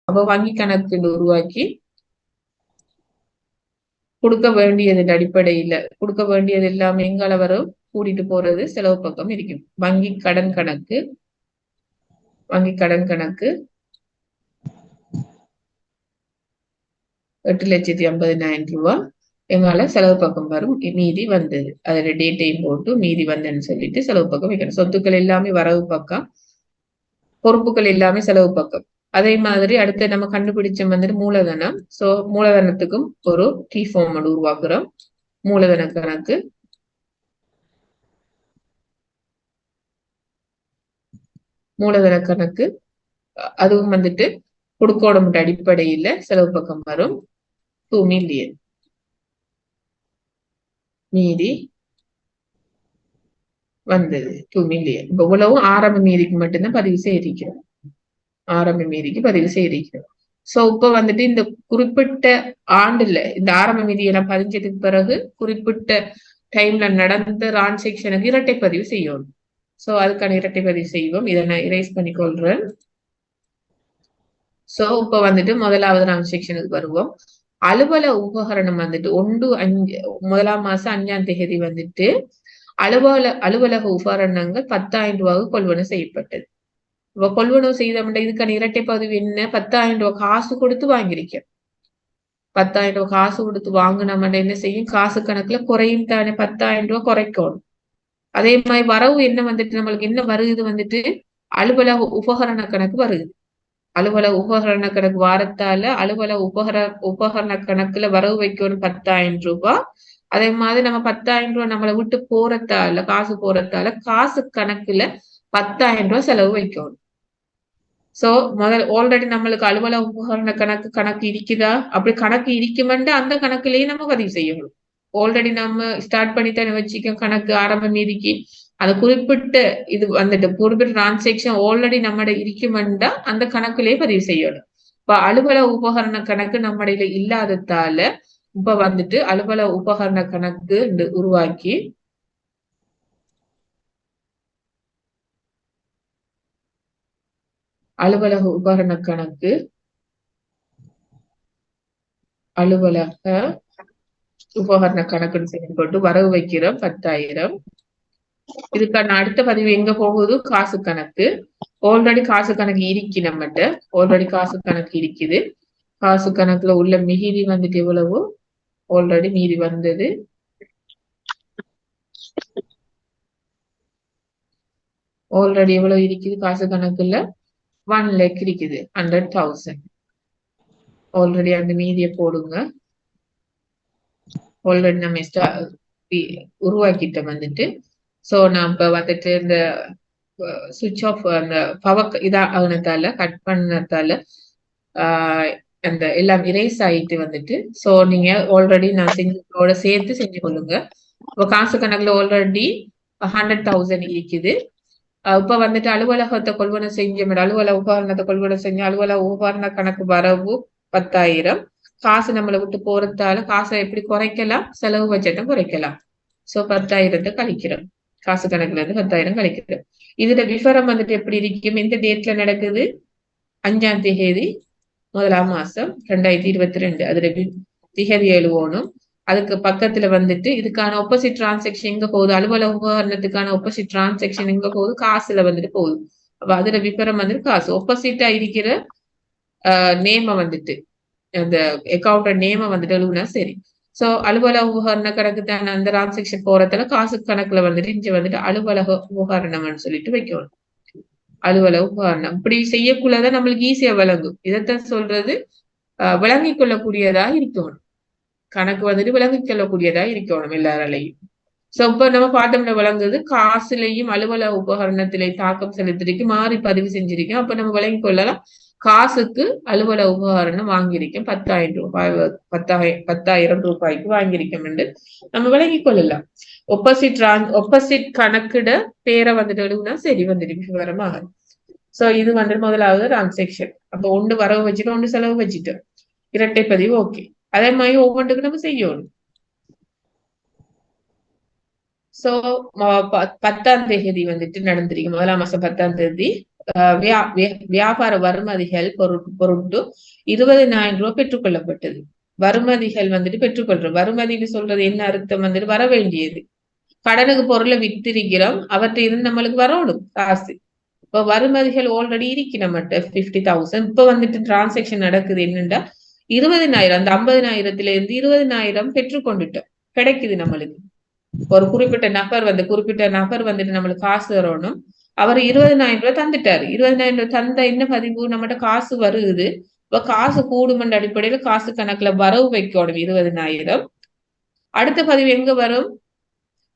அப்ப வங்கி கணக்கு உருவாக்கி கொடுக்க வேண்டியது அடிப்படையில கொடுக்க வேண்டியது எல்லாமே எங்கால வரும் கூட்டிட்டு போறது செலவு பக்கம் இருக்கும். வங்கி கடன் கணக்கு 8,50,000 ரூபாய் எங்கால செலவு பக்கம் வரும். மீதி வந்தது அதுல டேட்டையும் போட்டு மீதி வந்தேன்னு சொல்லிட்டு செலவு பக்கம் வைக்கணும். சொத்துக்கள் எல்லாமே வரவு பக்கம், பொறுப்புகள் எல்லாமே செலவு பக்கம். அதே மாதிரி அடுத்து நம்ம கண்டுபிடிச்ச வந்துட்டு மூலதனம். சோ மூலதனத்துக்கும் ஒரு கீ ஃபார்ம் உருவாக்குறோம். மூலதன கணக்கு அதுவும் வந்துட்டு கொடுக்கோடும் அடிப்படையில செலவு பக்கம் வரும் 2 மில்லியன். மீதி வந்தது 2 மில்லியன். இவ்வளவு ஆரம்ப மீதிக்கு மட்டும்தான் பதிவு செய்திருக்கிறோம். சோ இப்ப வந்துட்டு இந்த குறிப்பிட்ட ஆண்டுல இந்த ஆரம்ப மீதி எல்லாம் பதிஞ்சதுக்கு பிறகு குறிப்பிட்ட டைம்ல நடந்த டிரான்சாக்சனுக்கு இரட்டை பதிவு செய்யணும். சோ அதுக்கான இரட்டை பதிவு செய்வோம். இதை நான் இரேஸ் பண்ணிக்கொள்றேன். சோ இப்ப வந்துட்டு முதலாவது டிரான்சாக்சனுக்கு வருவோம். அலுவலக உபகரணம் வந்துட்டு 1 மாசம் 5ஆம் தேதி வந்துட்டு அலுவலக உபகரணங்கள் 10,000 ரூபாய்க்கு கொள்வனவு செய்யப்பட்டது. இப்ப கொள்வனவு செய்தோம்னா இதுக்கான இரட்டை பதிவு என்ன? 10,000 ரூபாய் காசு கொடுத்து வாங்கிருக்க. 10,000 ரூபாய் காசு கொடுத்து வாங்கினோம்னா என்ன செய்யும்? காசு கணக்குல குறையும் தானே. 10,000 ரூபாய் குறைக்கணும். அதே மாதிரி வரவு என்ன வந்துட்டு நம்மளுக்கு என்ன வருது வந்துட்டு அலுவலக உபகரண கணக்கு வருது. அலுவலக உபகரண கணக்கு வாரத்தால அலுவலக உபகரண கணக்குல வரவு வைக்கணும் 10,000 ரூபாய். அதே மாதிரி நம்ம 10,000 ரூபாய் நம்மளை விட்டு போறதால காசு கணக்குல 10,000 ரூபாய் செலவு வைக்கணும். சோ ஆல்ரெடி நம்மளுக்கு அலுவலக உபகரண கணக்கு இருக்குதா? அப்படி கணக்கு இருக்குமெண்டா அந்த கணக்குலயே நம்ம பதிவு செய்யணும். ஆல்ரெடி நம்ம ஸ்டார்ட் பண்ணித்தானே வச்சுக்கோம் கணக்கு ஆரம்ப மீதிக்கு. அது குறிப்பிட்ட இது வந்துட்டு குறிப்பிட்ட டிரான்சாக்சன் ஆல்ரெடி நம்மட இருக்குமெண்டா அந்த கணக்குலயே பதிவு செய்யணும். இப்ப அலுவலக உபகரண கணக்கு நம்மடையில இல்லாததால இப்ப வந்துட்டு அலுவலக உபகரண கணக்கு உருவாக்கி அலுவலக உபகரண கணக்கு கொண்டு வரவு வைக்கிறோம் 10,000. இதுக்கான அடுத்த பதிவு எங்க போகுது? காசு கணக்கு. ஆல்ரெடி காசு கணக்கு இருக்கு நம்மகிட்ட. இருக்குது. காசு கணக்குல உள்ள மீதி வந்துட்டு எவ்வளவு? ஆல்ரெடி மீதி வந்தது எவ்வளவு இருக்குது காசு கணக்குல? 1 lakh இருக்குது. 100,000. ஆல்ரெடி அந்த மீதியை போடுங்க. ஆல்ரெடி நம்ம உருவாக்கிட்ட வந்துட்டு. சோ நான் இப்ப வந்துட்டு இந்த சுவிட்ச் ஆஃப் அந்த பவர் ஆனதால கட் பண்ணதால அந்த எல்லாம் இரேஸ் ஆயிட்டு வந்துட்டு. சோ நீங்க ஆல்ரெடி நான் செஞ்சோட சேர்த்து செஞ்சு கொள்ளுங்க. இப்ப காசு கணக்குல ஆல்ரெடி 100,000 இருக்குது. இப்ப வந்துட்டு அலுவலகத்தை கொள்வனவு செஞ்ச அலுவலக உபகரணத்தை கொள்வனவு செஞ்ச அலுவலக உபகரண கணக்கு வரவு 10,000. காசு நம்மளை விட்டு போறதால காசை எப்படி குறைக்கலாம்? செலவு பட்ஜெட்டை குறைக்கலாம். சோ 10,000 கழிக்கிறோம். காசு கணக்குல இருந்து 10,000 கழிக்கிறோம். இதுல விவரம் வந்துட்டு எப்படி இருக்கும்? எந்த டேட்ல நடக்குது? 5ஆம் தேதி 1ஆம் மாசம் 2022. அதுல திகதி எழுவணும். அதுக்கு பக்கத்துல வந்துட்டு இதுக்கான ஆப்போசிட் டிரான்சாக்ஷன் எங்க போகுது? அலுவலக உபகரணத்துக்கான ஆப்போசிட் டிரான்சாக்ஷன் எங்க போகுது? காசுல வந்துட்டு போகுது. அப்ப அதுல விவரம் வந்துட்டு காசு ஆப்போசிட்டா இருக்கிற நேம வந்துட்டு அந்த அக்கௌண்ட் நேம வந்துட்டு எழுதுனா சரி. சோ அலுவலக உபகரண கணக்கு தானே அந்த டிரான்சாக்ஷன் போறதுல காசு கணக்குல வந்துட்டு இங்க வந்துட்டு அலுவலக உபகரணம்னு சொல்லிட்டு வைக்கணும். அலுவலக உபகரணம் இப்படி செய்யக்குள்ளதான் நம்மளுக்கு ஈஸியா விளங்கும். இதைத்தான் சொல்றது விளங்கிக் கொள்ளக்கூடியதா இருக்கணும். கணக்கு வந்துட்டு விளங்கிக் கொள்ளக்கூடியதா இருக்கணும் எல்லாராலையும். சோ இப்ப நம்ம பாட்டம்ல விளங்குது காசுலையும் அலுவலக உபகரணத்திலே தாக்கம் செலுத்திருக்கு மாறி பதிவு செஞ்சிருக்கேன். அப்ப நம்ம விளங்கிக் கொள்ளலாம் காசுக்கு அலுவலக உபகரணம் வாங்கியிருக்கேன் 10,000 ரூபாய் 10,000 ரூபாய்க்கு வாங்கியிருக்கோம் என்று நம்ம விளங்கிக் கொள்ளலாம். ஒப்போசிட் கணக்கிட பேரை வந்துட்டு எழுதுனா சரி வந்துருக்கு விவரமாக. சோ இது வந்து முதலாவது டிரான்சாக்ஷன். அப்ப ஒன்று வரவு வச்சுட்டு ஒன்று செலவு வச்சுட்டு இரட்டை பதிவு ஓகே. அதே மாதிரி ஒவ்வொன்றுக்கு நம்ம செய்யணும். சோ 10ஆம் தேதி வந்துட்டு நடந்திருக்கு. 1ஆம் மாசம் 10ஆம் தேதி வியாபார வருமதிகள் பொருட்டு 20,000 ரூபாய் பெற்றுக்கொள்ளப்பட்டது. வருமதிகள் வந்துட்டு பெற்றுக்கொள்றோம். வருமதின்னு சொல்றது என்ன அர்த்தம்? வந்துட்டு வர வேண்டியது. கடனுக்கு பொருளை வித்திருக்கிறோம், அவற்றை இருந்து நம்மளுக்கு வரணும் காசு. இப்ப வருமதிகள் ஆல்ரெடி இருக்கு நம்மகிட்ட 50,000. இப்ப வந்துட்டு டிரான்சாக்ஷன் நடக்குது என்னன்னா 20,000 அந்த 50,000 இருந்து 20,000 பெற்றுக்கொண்டுட்டோம். கிடைக்குது நம்மளுக்கு. ஒரு குறிப்பிட்ட நபர் வந்துட்டு நம்மளுக்கு காசு தரணும். அவர் 20,000 ரூபாய் தந்துட்டாரு. 20,000 ரூபாய் தந்த என்ன பதிவு? நம்மகிட்ட காசு வருது. இப்ப காசு கூடுமென்ற அடிப்படையில காசு கணக்குல வரவு வைக்கணும் 20,000. அடுத்த பதிவு எங்க வரும்?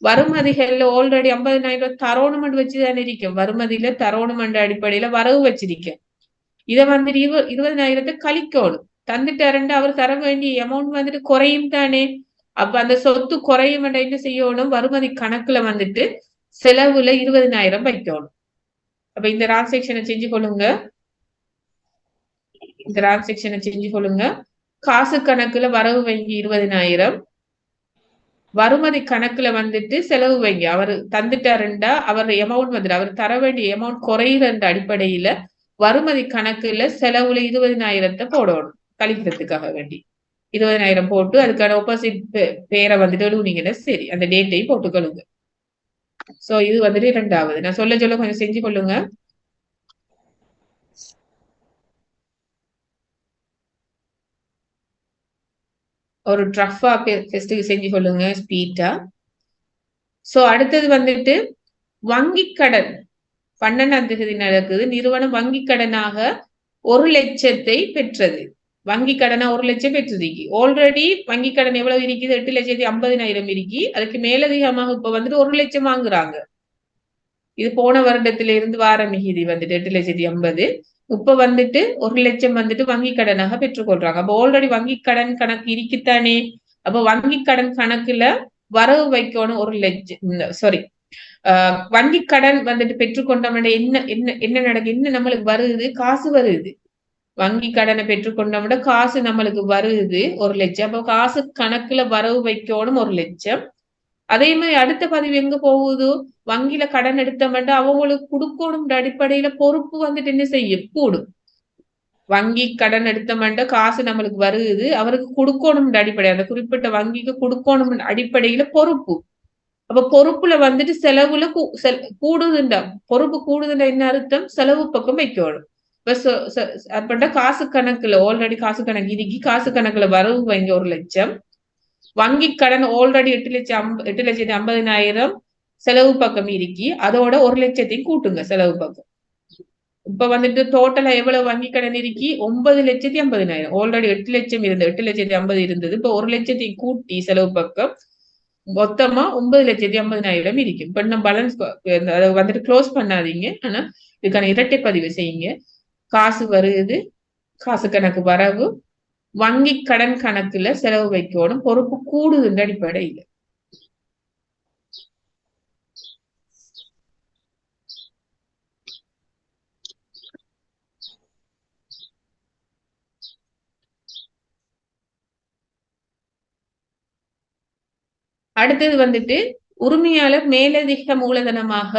வருமதிகள்ல ஆல்ரெடி 50,000 ரூபாய் தரோணுமெண்ட் வச்சுதான் இருக்கும். வருமதியில தரோணுமெண்ட் அடிப்படையில வரவு வச்சிருக்கேன். இதை வந்துட்டு 20,000 கழிக்கணும். தந்துட்டாருன்னு அவர் தர வேண்டிய அமௌண்ட் வந்துட்டு குறையும் தானே. அப்ப அந்த சொத்து குறையும் என்ன செய்யணும்? வருமதி கணக்குல வந்துட்டு செலவுல 20,000 வைக்கணும். அப்ப இந்த டிரான்சாக்ஷனை செஞ்சு கொள்ளுங்க. காசு கணக்குல வரவு வைங்க 20,000. வருமதி கணக்குல வந்துட்டு செலவு வைங்க. அவர் தந்துட்டாருண்டா அவர் அமௌண்ட் வந்துட்டு அவர் தர வேண்டிய அமௌண்ட் குறையிற அடிப்படையில வருமதி கணக்குல செலவுல 20,000 போடணும் கழிக்கிறதுக்காக வேண்டி. 20,000 போட்டு அதுக்கான ஆப்போசிட் பேரை வந்துட்டு எழுதுனீங்கன்னா சரி. அந்த டேட்டையும் போட்டுக்கொள்ளுங்க. சோ இது வந்துட்டு 2வது. நான் சொல்ல கொஞ்சம் செஞ்சு கொள்ளுங்க. ஒரு ட்ரஃபா ஃபெஸ்ட்டுக்கு செஞ்சு கொள்ளுங்க ஸ்பீட்டா. சோ அடுத்தது வந்துட்டு வங்கி கடன் 12ஆம் தேதி நடக்குது. நிறுவனம் வங்கி கடனாக 1,00,000 பெற்றது. வங்கி கடனா 1,00,000 பெற்றிருக்கு. ஆல்ரெடி வங்கி கடன் எவ்வளவு இருக்குது? 8,50,000 இருக்கு. அதுக்கு மேலதிகமாக இப்ப வந்துட்டு 1,00,000 வாங்குறாங்க. இது போன வருடத்தில இருந்து வார மிகுதி வந்துட்டு 8,50,000. இப்ப வந்துட்டு 1,00,000 வந்துட்டு வங்கி கடனாக பெற்றுக்கொள்றாங்க. அப்ப ஆல்ரெடி வங்கி கடன் கணக்கு இருக்குத்தானே. அப்ப வங்கி கடன் கணக்குல வரவு வைக்கணும் 1,00,000. சாரி, வங்கி கடன் வந்துட்டு பெற்றுக்கொண்டோம்னா என்ன என்ன என்ன நடக்குது? என்ன நம்மளுக்கு வருது? காசு வருது. வங்கி கடனை பெற்றுக்கொண்டோம்னா காசு நம்மளுக்கு வருது 1,00,000. அப்ப காசு கணக்குல வரவு வைக்கணும் 1,00,000. அதே மாதிரி அடுத்த பதிவு எங்க போகுது? வங்கியில கடன் எடுத்தோம்னா அவங்களுக்கு கொடுக்கணும் அடிப்படையில பொறுப்பு வந்துட்டு என்ன செய்யும்? கூடும். வங்கி கடன் எடுத்தோம்னா காசு நம்மளுக்கு வருது, அவருக்கு கொடுக்கணும் அடிப்படை அந்த குறிப்பிட்ட வங்கிக்கு கொடுக்கணும் அடிப்படையில பொறுப்பு. அப்ப பொறுப்புல வந்துட்டு செலவுல கூடுதுண்டா. பொறுப்பு கூடுதுண்டா என்ன அர்த்தம்? செலவு பக்கம் வைக்கணும். இப்ப காசு கணக்குல ஆல்ரெடி காசு கணக்கு இருக்கு. காசு கணக்குல வரவு வைங்க 1,00,000. வங்கி கடன் ஆல்ரெடி 8,50,000 செலவு பக்கம் இருக்கி. அதோட 1,00,000 கூட்டுங்க செலவு பக்கம். இப்ப வந்துட்டு டோட்டலா எவ்வளவு வங்கி கடன் இருக்கி? 9,50,000. ஆல்ரெடி 8,00,000 இருந்தது. 8,50,000 இருந்தது. இப்ப 1,00,000 கூட்டி செலவு பக்கம் மொத்தமா 9,50,000 இருக்கு. இப்ப நம்ம பேலன்ஸ் அதை வந்துட்டு க்ளோஸ் பண்ணாதீங்க. ஆனா இதுக்கான இரட்டை பதிவு செய்யுங்க. காசு வருது, காசு கணக்கு வரவு, வங்கி கடன் கணக்குல செலவு வைக்கணும், பொறுப்பு கூடுதுன்ற அடிப்படையில். அடுத்தது வந்துட்டு உரிமையாளர் மேலதிக மூலதனமாக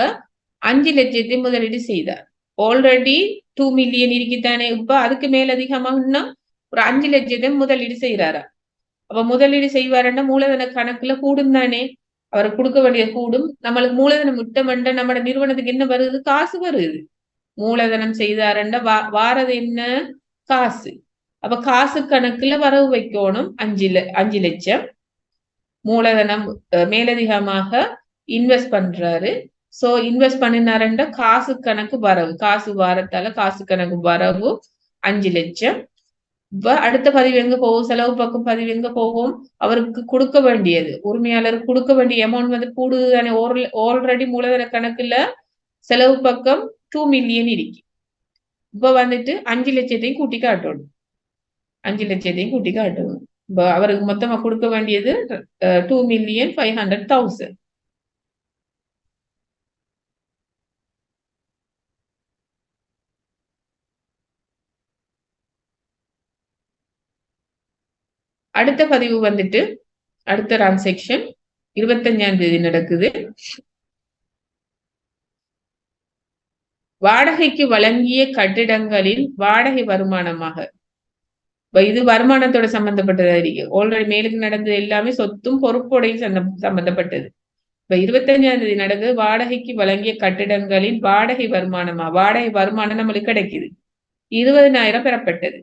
5 லட்சத்தை முதலீடு செய்தார். ஆல்ரெடி 2 மில்லியன் இருக்குத்தானே, இப்ப அதுக்கு மேலதிகமா இன்னும் ஒரு 5 லட்சத்தை முதலீடு செய்யறாரா. அப்ப முதலீடு செய்வாருன்னா மூலதன கணக்குல கூடும் தானே, அவருக்கு கொடுக்க வேண்டிய கூடும். நம்மளுக்கு மூலதனம் விட்டமென்ற நம்ம நிறுவனத்துக்கு என்ன வருது, காசு வருது. மூலதனம் செய்தாருன்னா வாரது என்ன, காசு. அப்ப காசு கணக்குல வரவு வைக்கணும் 5 லட்சம். மூலதனம் மேலதிகமாக இன்வெஸ்ட் பண்றாரு. சோ இன்வெஸ்ட் பண்ணினாருன்னா காசு கணக்கு வரவு, காசு வாரத்தால காசு கணக்கு வரவு 5 லட்சம். அடுத்த பதிவு எங்க போகும், செலவு பக்கம் பதிவு எங்க போகும், அவருக்கு கொடுக்க வேண்டியது, உரிமையாளருக்கு கொடுக்க வேண்டிய அமௌண்ட் வந்து கூடுதானே. ஆல்ரெடி மூலதன கணக்குல செலவு பக்கம் 2 மில்லியன் இருக்கு. இப்ப வந்துட்டு 5 லட்சத்தையும் கூட்டி காட்டணும். 5 லட்சத்தையும் கூட்டி காட்டணும். இப்ப அவருக்கு மொத்தமா கொடுக்க வேண்டியது 2,500,000. அடுத்த பதிவு வந்துட்டு அடுத்த டிரான்சாக்ஷன் 25ஆம் தேதி நடக்குது. வாடகைக்கு வழங்கிய கட்டிடங்களில் வாடகை வருமானமாக, இது வருமானத்தோட சம்பந்தப்பட்டதா இருக்கு. ஆல்ரெடி மேலுக்கு நடந்தது எல்லாமே சொத்தும் பொறுப்போடையும் சம்பந்தப்பட்டது. இப்ப 25ஆம் தேதி நடக்குது. வாடகைக்கு வழங்கிய கட்டிடங்களில் வாடகை வருமானமா, வாடகை வருமானம் நம்மளுக்கு கிடைக்குது, 20,000 பெறப்பட்டது.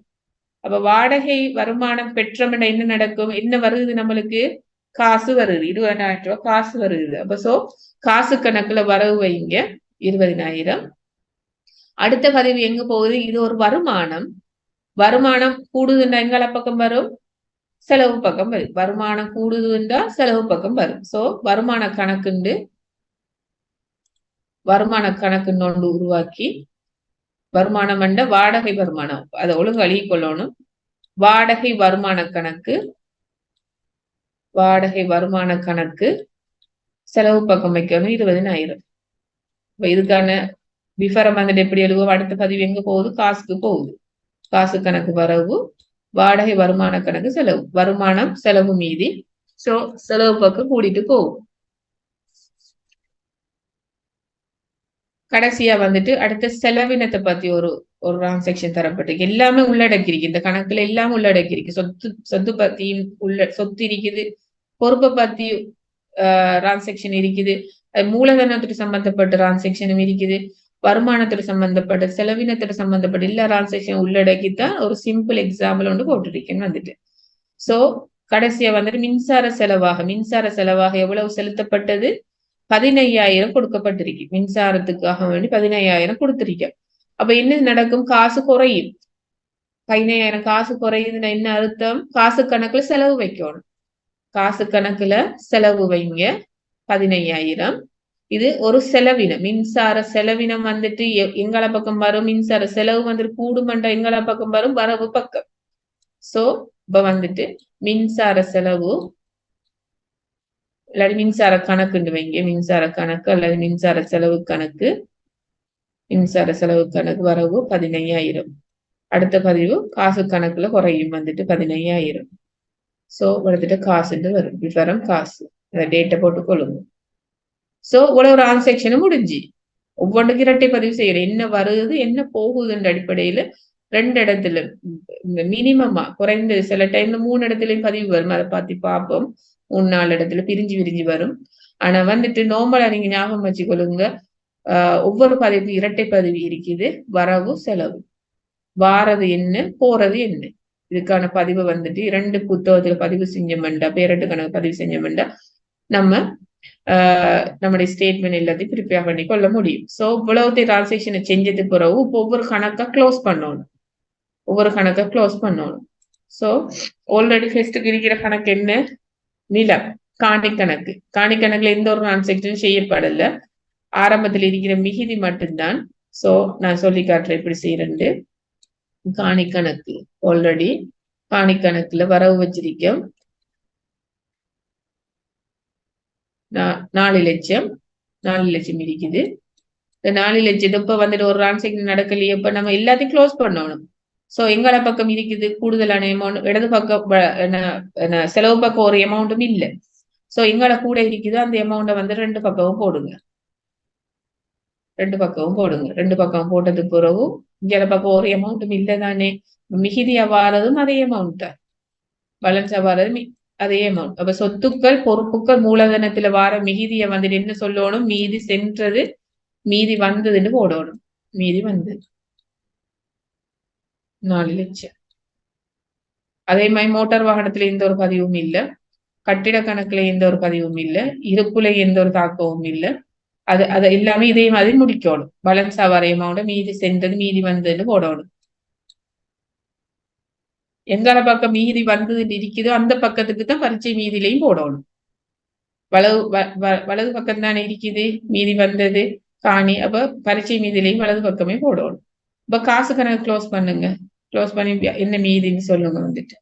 அப்ப வாடகை வருமானம் பெற்றோம்னா என்ன நடக்கும், என்ன வருது, நம்மளுக்கு காசு வருது, 20,000 ரூபாய் காசு வருது. அப்ப சோ காசு கணக்குல வரவு வைங்க 20,000. அடுத்த பதிவு எங்க போகுது, இது ஒரு வருமானம். வருமானம் கூடுதுன்னா எங்கள பக்கம் வரும், செலவு பக்கம் வரும். வருமானம் கூடுதுன்றா செலவு பக்கம் வரும். சோ வருமான கணக்குண்டு ஒன்று உருவாக்கி, வருமானம் என்ற வாடகை வருமானம் அதை ஒழுங்கு அழுகி கொள்ளணும். வாடகை வருமான கணக்கு, வாடகை வருமான கணக்கு செலவு பக்கம் வைக்கணும் 20,000. இப்ப இதுக்கான விவரம் வந்துட்டு எப்படி எழுதுவோம், அடுத்த பதிவு எங்க போகுது, காசுக்கு போகுது. காசு கணக்கு வரவு, வாடகை வருமான கணக்கு செலவு, வருமானம் செலவு மீதி. சோ செலவு பக்கம் கூடிட்டு போகும். கடைசியா வந்துட்டு அடுத்த செலவினத்தை பத்தி ஒரு டிரான்சாக்ஷன் தரப்பட்டிருக்கு. எல்லாமே உள்ளடக்கிருக்கு, இந்த கணக்குல எல்லாமே உள்ளடக்கிருக்கு. சொத்து பத்தியும் சொத்து இருக்குது, பொறுப்பை பத்தி டிரான்சாக்ஷன் இருக்குது, மூலதனத்துக்கு சம்பந்தப்பட்ட டிரான்சாக்ஷனும் இருக்குது, வருமானத்தோட சம்பந்தப்பட்ட செலவினத்தோட சம்பந்தப்பட்ட எல்லா டிரான்சாக்ஷன் உள்ளடக்கித்தான் ஒரு சிம்பிள் எக்ஸாம்பிள் ஒன்று போட்டிருக்கேன்னு வந்துட்டு. சோ கடைசியா வந்துட்டு மின்சார செலவாக எவ்வளவு செலுத்தப்பட்டது, 15,000 கொடுக்கப்பட்டிருக்கு. மின்சாரத்துக்காக வேண்டி 15,000 கொடுத்திருக்கேன். அப்ப என்ன நடக்கும், காசு குறையும். 15,000 காசு குறையுதுன்னா என்ன அர்த்தம், காசு கணக்குல செலவு வைக்கணும். காசு கணக்குல செலவு வைங்க 15,000. இது ஒரு செலவினம், மின்சார செலவினம் வந்துட்டு எங்கள பக்கம் வரும். மின்சார செலவு வந்துட்டு கூடுமன்ற எங்கள பக்கம் வரும், வரவு பக்கம். சோ இப்ப வந்துட்டு மின்சார செலவு இல்லாட்டி மின்சார கணக்குண்டு வைங்க, மின்சார கணக்கு அல்லது மின்சார செலவு கணக்கு, மின்சார செலவு கணக்கு வரவு 15,000. அடுத்த பதிவு காசு கணக்குல குறையும் வந்துட்டு 15,000. சோ வந்துட்டு காசுன்னு வரும், விவரம் காசு, அந்த டேட்டை போட்டு கொள்ளுங்க. சோ இவ்வளவு டிரான்சாக்ஷனும் முடிஞ்சு. ஒவ்வொன்றுக்கு இரட்டை பதிவு செய்யறேன், என்ன வருது என்ன போகுதுன்ற அடிப்படையில 2 இடத்துல மினிமமா, குறைந்தது சில டைம்ல 3 இடத்துலயும் பதிவு வரும். அதை பார்த்து பார்ப்போம். 3-4 இடத்துல பிரிஞ்சு வரும். ஆனா வந்துட்டு நார்மலா நீங்க ஞாபகம் வச்சுக்கொள்ளுங்க, ஒவ்வொரு பதிவு இரட்டை பதிவு இருக்குது, வரவு செலவு, வாரது என்ன போறது என்ன. இதுக்கான பதிவு வந்துட்டு 2 புத்தகத்துல பதிவு செஞ்சோம்டா, பேரட்டு கணக்கு பதிவு செஞ்சோம்டா நம்ம நம்முடைய ஸ்டேட்மெண்ட் எல்லாத்தையும் ப்ரிப்பேர் பண்ணி கொள்ள முடியும். சோ இவ்வளவு டிரான்சாக்ஷனை செஞ்சதுக்கு பிறகு இப்போ ஒவ்வொரு கணக்கா க்ளோஸ் பண்ணணும். சோ ஆல்ரெடி ஃபர்ஸ்ட்டுக்கு இருக்கிற கணக்கு என்ன, நிலம், காணி கணக்கு. காணி கணக்குல எந்த ஒரு டிரான்சாக்ஷனும் செய்யப்படல, ஆரம்பத்தில் இருக்கிற மிகுதி மட்டும்தான். சோ நான் சொல்லி காட்டுறேன் எப்படி செய்யறேன்னு. காணி கணக்கு ஆல்ரெடி காணி கணக்குல வரவு வச்சிருக்கோம் 4 லட்சம். 4 லட்சம் இருக்குது. இந்த 4 லட்சம் இப்ப வந்துட்டு ஒரு டிரான்சாக்ஷன் நடக்கலையே, இப்ப நம்ம எல்லாத்தையும் க்ளோஸ் பண்ணணும். சோ எங்கள பக்கம் இருக்குது கூடுதலான அமௌண்ட், இடது பக்கம் செலவு பக்கம் ஒரு அமௌண்ட்டும் இல்லை. சோ எங்களை கூட இருக்குது அந்த அமௌண்ட்டை வந்து ரெண்டு பக்கமும் போடுங்க. ரெண்டு பக்கமும் போட்டதுக்கு பிறகு இங்க பக்கம் ஒரு அமௌண்ட்டும் இல்லை தானே, மிகுதியா வாரதும் அதே அமௌண்ட் தான், பேலன்ஸா வாரது அதே அமௌண்ட். அப்ப சொத்துக்கள் பொறுப்புகள் மூலதனத்துல வார மிகுதியை வந்துட்டு என்ன சொல்லணும், மீதி சென்றது மீதி வந்ததுன்னு போடணும். மீதி வந்தது 4 லட்சம். அதே மாதிரி மோட்டார் வாகனத்துல எந்த ஒரு பதிவும் இல்லை, கட்டிட கணக்குல எந்த ஒரு பதிவும் இல்லை, இருப்புல எந்த ஒரு தாக்கமும் இல்லை. அது எல்லாமே இதே மாதிரி முடிக்கணும். பேலன்ஸா வர அமௌண்ட் மீதி சென்றது மீதி வந்ததுன்னு போடணும். எங்கால பக்கம் மீதி வந்ததுன்னு இருக்குதோ அந்த பக்கத்துக்கு தான் பரீட்சை மீதிலையும் போடணும். வலது பக்கம் தானே இருக்குது மீதி வந்தது காணி, அப்ப பரீட்சை மீதிலையும் வலது பக்கமே போடணும். இப்ப காசு கணக்கு க்ளோஸ் பண்ணுங்க. க்ளோஸ் பண்ணி என்ன மீதின்னு சொல்லுங்க. வந்துட்டு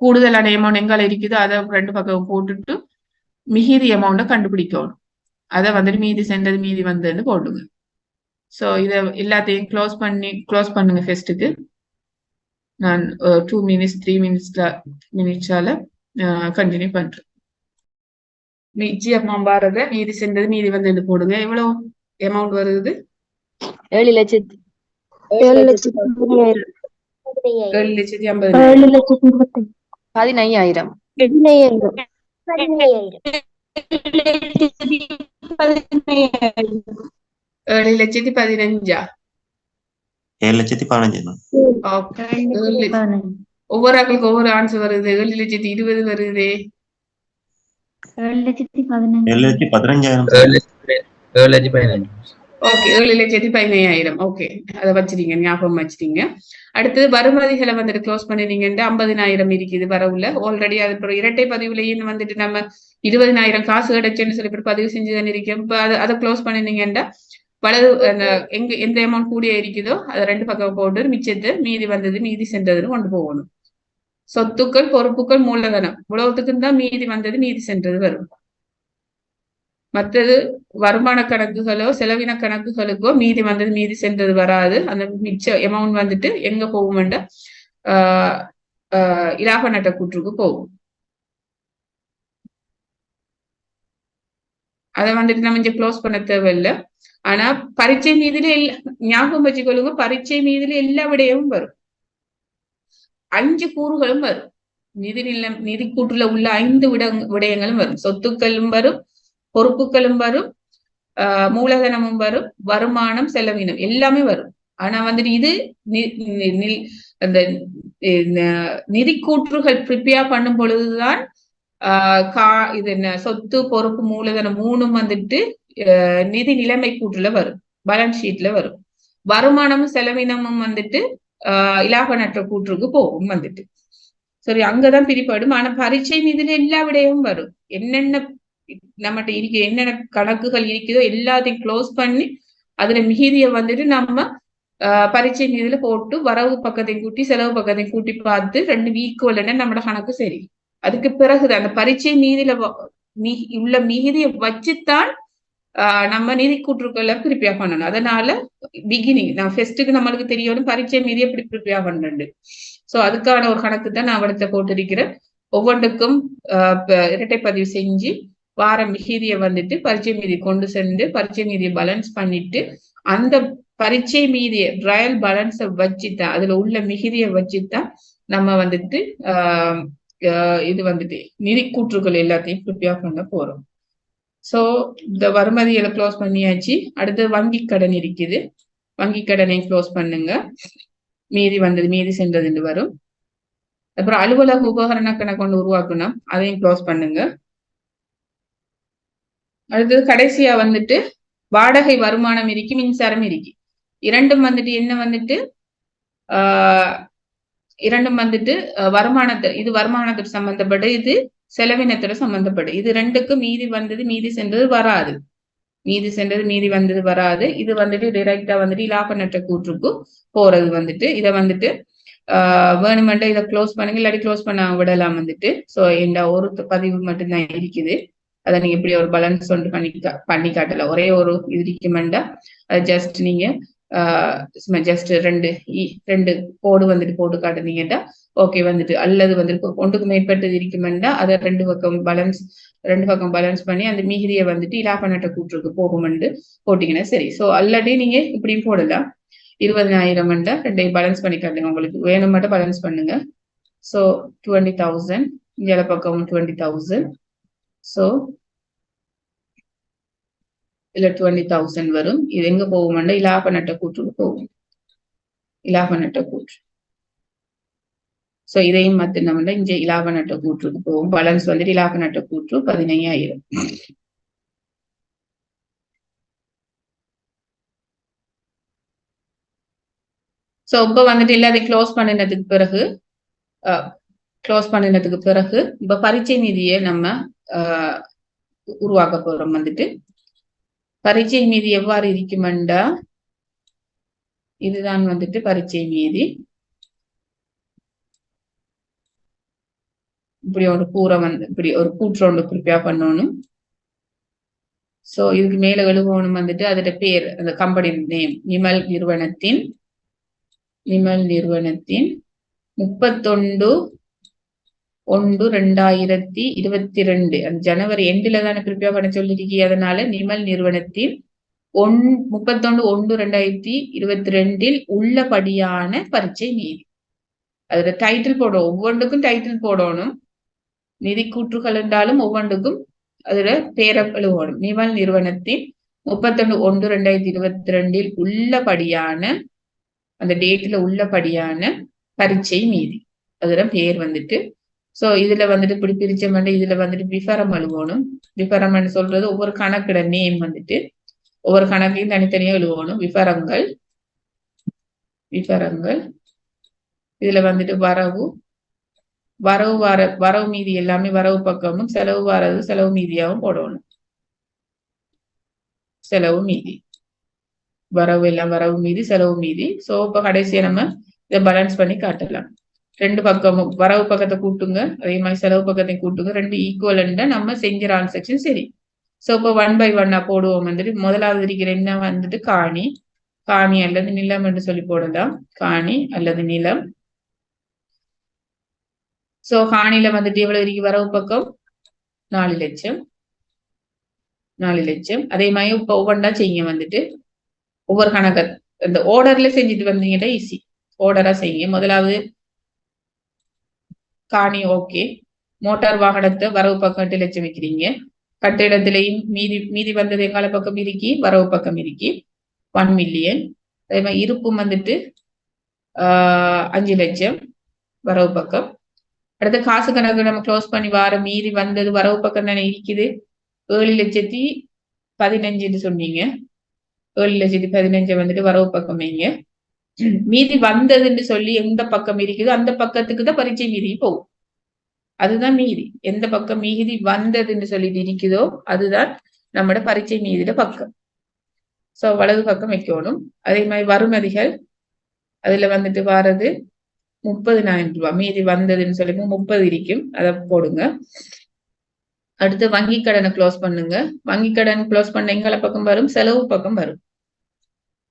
கூடுதலான அமௌண்ட் எங்கால இருக்குதோ அதை ரெண்டு பக்கம் போட்டுட்டு மிகுதி அமௌண்ட்டை கண்டுபிடிக்கணும். அதை வந்துட்டு மீதி சென்றது மீதி வந்ததுன்னு போடுங்க. ஸோ இதை எல்லாத்தையும் க்ளோஸ் பண்ணுங்க. ஃபர்ஸ்ட்டுக்கு நான் 2 மினிட்ஸ் 3 மினிட்ஸால கண்டினியூ பண்றேன். மிச்சி அமௌண்ட் வரத மீதி சென்றது மீதி வந்ததுன்னு போடுங்க. எவ்வளவு அமௌண்ட் வருது? 7,50,000. 7,50,000. 15,000. 7,15,000. 7,15,000. ஓகே, ஒவ்வொரு ஆக்களுக்கு ஒவ்வொரு ஆன்சர் வருது. 7,20,000 வருது. 7,15,000. ஓகே, 7,15,000. ஓகே, அதை வச்சிருங்க, ஞாபகம் வச்சிருங்க. அடுத்தது வருமதிகளை வந்துட்டு க்ளோஸ் பண்ணினீங்கன்னா 50,000 இருக்குது வரவுல. ஆல்ரெடி அது இரட்டை பதிவுலையும் வந்துட்டு நம்ம 20,000 காசு கிடைச்சுன்னு சொல்லி பதிவு செஞ்சுதான் இருக்கோம். இப்ப அதை க்ளோஸ் பண்ணினீங்கன்னா வலது எந்த அமௌண்ட் கூடிய இருக்குதோ அதை ரெண்டு பக்கம் போட்டு மிச்சத்தை மீதி வந்தது மீதி சென்றதுன்னு கொண்டு போகணும். சொத்துக்கள் பொறுப்புகள் மூலதனம் உலகத்துக்கு தான் மீதி வந்தது மீதி சென்றது வரும். மற்றது வருமான கணக்குகளோ செலவின கணக்குகளுக்கோ மீதி வந்தது மீதி சென்றது வராது. அந்த மிச்ச அமௌண்ட் வந்துட்டு எங்க போகும்டா இலாப நட்ட கூற்றுக்கு போகும். அதை வந்துட்டு நம்ம இங்க க்ளோஸ் பண்ண தேவையில்லை. ஆனா பரீட்சை மீதில ஞாபகம் வச்சுக்கொள்ளுங்க, பரீட்சை மீதில எல்லா விடயமும் வரும், 5 கூறுகளும் வரும். நிதி கூற்றுல உள்ள 5 விடயங்களும் வரும். சொத்துக்களும் வரும், பொறுப்புகளும் வரும், மூலதனமும் வரும், வருமானம் செலவினம் எல்லாமே வரும். ஆனா வந்துட்டு இது அந்த நிதி கூற்றுகள் ப்ரிப்பேர் பண்ணும் பொழுதுதான் இது என்ன சொத்து பொறுப்பு மூலதனம் 3 வந்துட்டு நிதி நிலைமை கூற்றுல வரும், பேலன்ஸ் ஷீட்ல வரும். வருமானமும் செலவினமும் வந்துட்டு இலாப நட்ட கூற்றுக்கு போகும் வந்துட்டு. சரி, அங்கதான் பிரிப்படும். ஆனா பரீட்சை மீதுல எல்லா விடயமும் வரும். என்னென்ன நம்மகிட்ட இருக்கு, என்னென்ன கணக்குகள் இருக்குதோ எல்லாத்தையும் க்ளோஸ் பண்ணி அதுல மிகுதியை வந்துட்டு நம்ம பரீட்சை மீதுல போட்டு வரவு பக்கத்தையும் கூட்டி செலவு பக்கத்தையும் கூட்டி பார்த்து 2 ஈக்குவல்னா நம்மளோட கணக்கு சரி. அதுக்கு பிறகுதான் அந்த பரீட்சை மீதில உள்ள மிகுதியை வச்சுத்தான் நம்ம நிதி கூற்றுக்களை ப்ரிப்பேர் பண்ணணும். அதனால பிகினிங் நான் ஃபர்ஸ்ட்டுக்கு நம்மளுக்கு தெரியணும் பரீட்சை மீதி எப்படி ப்ரிப்பேர் பண்றது. சோ அதுக்கான ஒரு கணக்கு தான் நான் அவடத்தை போட்டிருக்கிறேன். ஒவ்வொன்றுக்கும் இரட்டை பதிவு செஞ்சு வார மிகுதியை வந்துட்டு பரீட்சை மீதி கொண்டு சென்று பரீட்சை மீதியை பேலன்ஸ் பண்ணிட்டு அந்த பரீட்சை மீதியை ட்ரையல் பேலன்ஸை வச்சுதான் அதுல உள்ள மிகுதியை வச்சுதான் நம்ம வந்துட்டு இது வந்துட்டு நிதி கூற்றுக்கள் எல்லாத்தையும் ப்ரிப்பேர் பண்ண போறோம். சோ இந்த வருமதியில க்ளோஸ் பண்ணியாச்சு. அடுத்து வங்கி கடன் இருக்குது, வங்கி கடனை க்ளோஸ் பண்ணுங்க. மீதி வந்தது மீதி சென்றதுன்னு வரும். அப்புறம் அலுவலக உபகரண கணக்கு ஒன்று உருவாக்கணும், அதையும் க்ளோஸ் பண்ணுங்க. அடுத்தது கடைசியா வந்துட்டு வாடகை வருமானம் இருக்கு, மின்சாரம் இருக்கு. இரண்டும் வந்துட்டு என்ன வந்துட்டு இரண்டும் வந்துட்டு இது வருமானத்தோட சம்பந்தப்பட்டு, இது செலவினத்தோட சம்பந்தப்பட்டு. இது ரெண்டுக்கும் மீதி வந்தது மீதி சென்றது வராது, மீதி சென்றது மீதி வந்தது வராது. இது வந்துட்டு டைரக்டா வந்துட்டு இலாப நட்ட கூற்றுக்கு போறது வந்துட்டு. இதை வந்துட்டு வேணுமெண்டா இதை க்ளோஸ் பண்ணுங்க, இல்லாட்டி க்ளோஸ் பண்ண விடலாம் வந்துட்டு. ஸோ இந்த ஒரு பதிவு மட்டும்தான் இருக்குது. அதை நீங்க இப்படி ஒரு பேலன்ஸ் ஒன்று பண்ணி காட்டல, ஒரே ஒரு இது இருக்குமெண்டா அது ஜஸ்ட் நீங்க சும்மா ஜஸ்ட் ரெண்டு கோடு வந்துட்டு போட்டு காட்டுனீங்கன்னா ஓகே வந்துட்டு, அல்லது வந்துட்டு ஒன்றுக்கு மேற்பட்டது இருக்குமெண்டா அதை ரெண்டு பக்கம் பேலன்ஸ் பண்ணி அந்த மீதியை வந்துட்டு இலாப கூற்றுக்கு போகுமெண்டு போட்டீங்கன்னா சரி. ஸோ அல்லாட்டி நீங்க இப்படியும் போடலாம். 20,000 ரெண்டையும் பேலன்ஸ் பண்ணி காட்டுங்க, உங்களுக்கு வேணும் மட்டும் பேலன்ஸ் பண்ணுங்க. ஸோ 20,000 இந்த பக்கம் 20,000. ஸோ இல்ல 20,000 வரும். இது எங்க போகும்னா இலாப கூற்றுக்கு போகும். இலாப கூற்று. சோ இதையும் மாத்தினோம்னா இங்க இலாப கூற்றுக்கு போகும். பேலன்ஸ் வந்துட்டு இலாப கூற்று 15,000. சோ இப்ப வந்துட்டு எல்லாத்தையும் க்ளோஸ் பண்ணினதுக்கு பிறகு இப்ப பரீட்சை நிதியை நம்ம உருவாக்க போறோம். வந்துட்டு பரீட்சை மீதி எவ்வாறு இருக்குமெண்டா இதுதான் வந்துட்டு பரீட்சை மீதி. இப்படி ஒரு இப்படி ஒரு கூற்று ஒன்று ப்ரிப்பேர் பண்ணணும். சோ இதுக்கு மேல எழுதணும் வந்துட்டு அதோட பேர், அந்த கம்பெனி நேம் நிமல் நிறுவனத்தின் 31/1/2022 அந்த ஜனவரி எண்டுல தானே ப்ரிப்பேர் பண்ண சொல்லிருக்கீங்க. அதனால நிமல் நிறுவனத்தின் 31/1/2022 உள்ளபடியான பரீட்சை மீதி. அதுல டைட்டில் போடணும், ஒவ்வொன்றுக்கும் டைட்டில் போடணும். நிதி கூற்றுகள் என்றாலும் ஒவ்வொன்றுக்கும் அதுல பேர எழுதணும். நிமல் நிறுவனத்தின் 31/1/2022 உள்ளபடியான அந்த டேட்ல உள்ளபடியான பரீட்சை மீதி, அதுல பேர் வந்துட்டு. சோ இதுல வந்துட்டு இப்படி பிரிச்ச இதுல வந்துட்டு விவரம் எழுதணும். விவரம் சொல்றது ஒவ்வொரு கணக்குட நேம் வந்துட்டு ஒவ்வொரு கணக்கையும் தனித்தனியா எழுதணும். விவரங்கள் இதுல வந்துட்டு வரவு மீதி எல்லாமே வரவு பக்கமும், செலவு வாரது செலவு மீதியாவும் போடணும். செலவு மீதி வரவு எல்லாம் வரவு மீதி செலவு மீதி. சோ இப்ப கடைசியா நம்ம இதை பேலன்ஸ் பண்ணி காட்டலாம். ரெண்டு பக்கமும் வரவு பக்கத்தை கூட்டுங்க, அதே மாதிரி செலவு பக்கத்தை கூட்டுங்க, ரெண்டு ஈக்குவல் நம்ம செஞ்ச டிரான்சாக்சன் சரி. சோ இப்ப 1 by 1 போடுவோம். வந்துட்டு முதலாவது இருக்கிற என்ன வந்துட்டு காணி அல்லது நிலம் என்று சொல்லி போடலாம். காணி அல்லது நிலம். சோ காணில வந்துட்டு எவ்வளவு இருக்கு வரவு பக்கம் 4 லட்சம். அதே மாதிரி இப்ப ஒவ்வொன்றா செய்யுங்க. வந்துட்டு ஒவ்வொரு கணக்கு இந்த ஓர்டர்ல செஞ்சுட்டு வந்தீங்கன்னா ஈஸி. ஓர்டரா செய்யுங்க. முதலாவது காணி ஓகே. மோட்டார் வாகனத்தை வரவு பக்கம் 8 லட்சம் வைக்கிறீங்க. கட்டிடத்திலையும் மீதி வந்தது எங்கால பக்கம் இருக்கி வரவு பக்கம் இருக்கி 1 மில்லியன். அதே மாதிரி இருப்பும் வந்துட்டு 5 லட்சம் வரவு பக்கம். அடுத்த காசு கணக்கு நம்ம க்ளோஸ் பண்ணி வார மீதி வந்தது வரவு பக்கம் தானே இருக்குது. 7,15,000 சொன்னீங்க. 7,15,000 வந்துட்டு வரவு பக்கம் வைங்க. மீதி வந்ததுன்னு சொல்லி எந்த பக்கம் இருக்குதோ அந்த பக்கத்துக்கு தான் பரீட்சை மீதி போகும். அதுதான் மீதி. எந்த பக்கம் மீதி வந்ததுன்னு சொல்லிட்டு இருக்குதோ அதுதான் நம்மட பரீட்சை மீதியில பக்கம். சோ வலது பக்கம் வைக்கணும். அதே மாதிரி வருமதிகள் அதுல வந்துட்டு வாரது 30,000 ரூபாய். மீதி வந்ததுன்னு சொல்லி 30 இருக்கும், அதை போடுங்க. அடுத்து வங்கி கடனை க்ளோஸ் பண்ணுங்க. வங்கி கடன் க்ளோஸ் பண்ண எங்கால பக்கம் வரும், செலவு பக்கம் வரும்.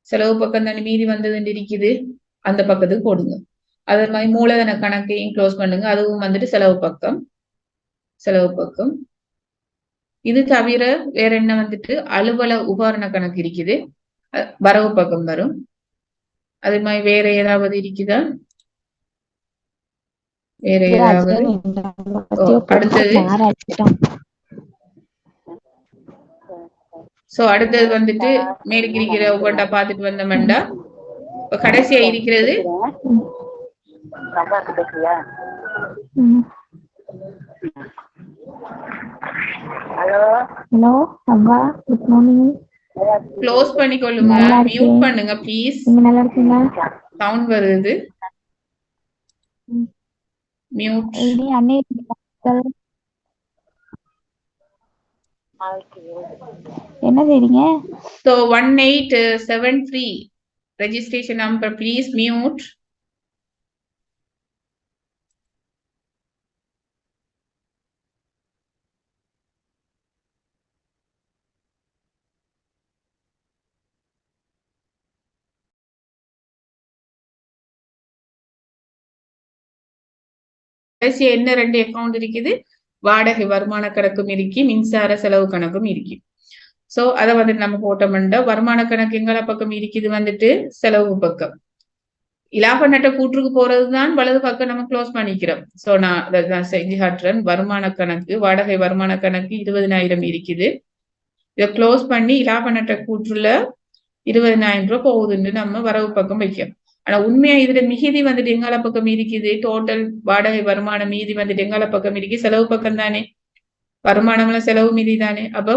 செலவு பக்கம் தானே மீதி வந்ததுன்னு இருக்குது, அந்த பக்கத்துக்கு போடுங்க. அதே மாதிரி மூலதன கணக்கையும் க்ளோஸ் பண்ணுங்க. அதுவும் வந்துட்டு செலவு பக்கம். இது தவிர வேற என்ன வந்துட்டு அலுவல உபகரண கணக்கு இருக்குது, வரவு பக்கம் வரும். அதே மாதிரி வேற ஏதாவது இருக்குதா? வேற ஏதாவது? அடுத்தது சோ அடுத்தது வந்துட்டு மேலுக்கு இருக்கிற ஒவ்வொன்றா பார்த்துட்டு வந்தோம்டா இப்ப கடைசியா இருக்கிறது ஹலோ அம்மா, குட் மார்னிங். க்ளோஸ் பண்ணிக்கொள்ளுங்க, மியூட் பண்ணுங்க ப்ளீஸ். நீங்க நல்லா இருக்கீங்களா? சவுண்ட் வருது. மியூட். அண்ணே என்ன செய்றீங்க? So 1873 registration number, please mute. கடைசியா என்ன 2 அக்கவுண்ட் இருக்குது? வாடகை வருமான கணக்கும் இருக்கு, மின்சார செலவு கணக்கும் இருக்கு. சோ அத வந்துட்டு நம்ம போட்டோம்னா வருமான கணக்கு எங்கள பக்கம் இருக்குது வந்துட்டு செலவு பக்கம். இலாப நட்ட கூற்றுக்கு போறதுதான் வலது பக்கம் நம்ம க்ளோஸ் பண்ணிக்கிறோம். சோ நான் செஞ்சு காட்டுறேன். வருமான கணக்கு, வாடகை வருமான கணக்கு 20,000 இருக்குது. இதை க்ளோஸ் பண்ணி இலாப நட்ட கூற்றுல 20,000 ரூபாய் போகுதுன்னு நம்ம வரவு பக்கம் வைக்கணும். ஆனா உண்மையா இதுல மிகுதி வந்துட்டு எங்கால பக்கம் இருக்குது. டோட்டல் வாடகை வருமானம் மீதி வந்துட்டு எங்கால பக்கம் இருக்கு, செலவு பக்கம் தானே. வருமானம்ல செலவு மீதி தானே. அப்போ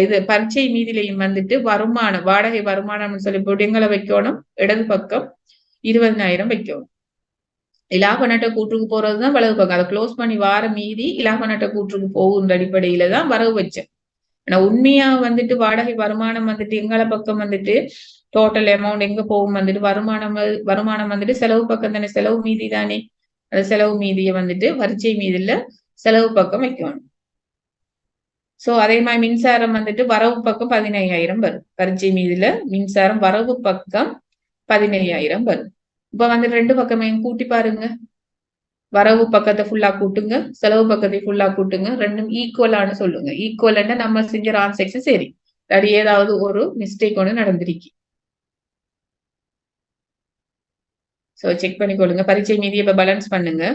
இது பரீட்சை மீதிலையும் வந்துட்டு வருமானம், வாடகை வருமானம்னு சொல்லி போட்டு எங்களை வைக்கணும். இடது பக்கம் 20,000 வைக்கணும். இலாப நட்ட கூற்றுக்கு போறதுதான் வலது பக்கம். அதை க்ளோஸ் பண்ணி வார மீதி இலாப நட்ட கூற்றுக்கு போகுன்ற அடிப்படையில தான் வரவு வச்சேன். ஆனா உண்மையா வந்துட்டு வாடகை வருமானம் வந்துட்டு எங்கள பக்கம் வந்துட்டு டோட்டல் அமௌண்ட் எங்க போகும் வந்துட்டு வருமானம் வந்துட்டு செலவு பக்கம் தானே, செலவு மீதி தானே. அந்த செலவு மீதியை வந்துட்டு வரிச்சை மீதில செலவு பக்கம் வைக்கணும். சோ அதே மாதிரி மின்சாரம் வந்துட்டு வரவு பக்கம் 15,000 வரும். வரிச்சை மீதில மின்சாரம் வரவு பக்கம் 15,000 வரும். இப்ப வந்து 2 பக்கமே கூட்டி பாருங்க. வரவு பக்கத்தை ஃபுல்லா கூட்டுங்க, செலவு பக்கத்தை ஃபுல்லா கூட்டுங்க. ரெண்டும் ஈக்குவலான்னு சொல்லுங்க. ஈக்குவல்னா நம்ம செஞ்ச டிரான்சாக்ஷன் சரி, அது ஏதாவது ஒரு மிஸ்டேக் ஒன்று நடந்திருக்கு. சோ செக் பண்ணிக்கொள்ளுங்க. பரீட்சை மீதியை இப்ப பேலன்ஸ் பண்ணுங்க.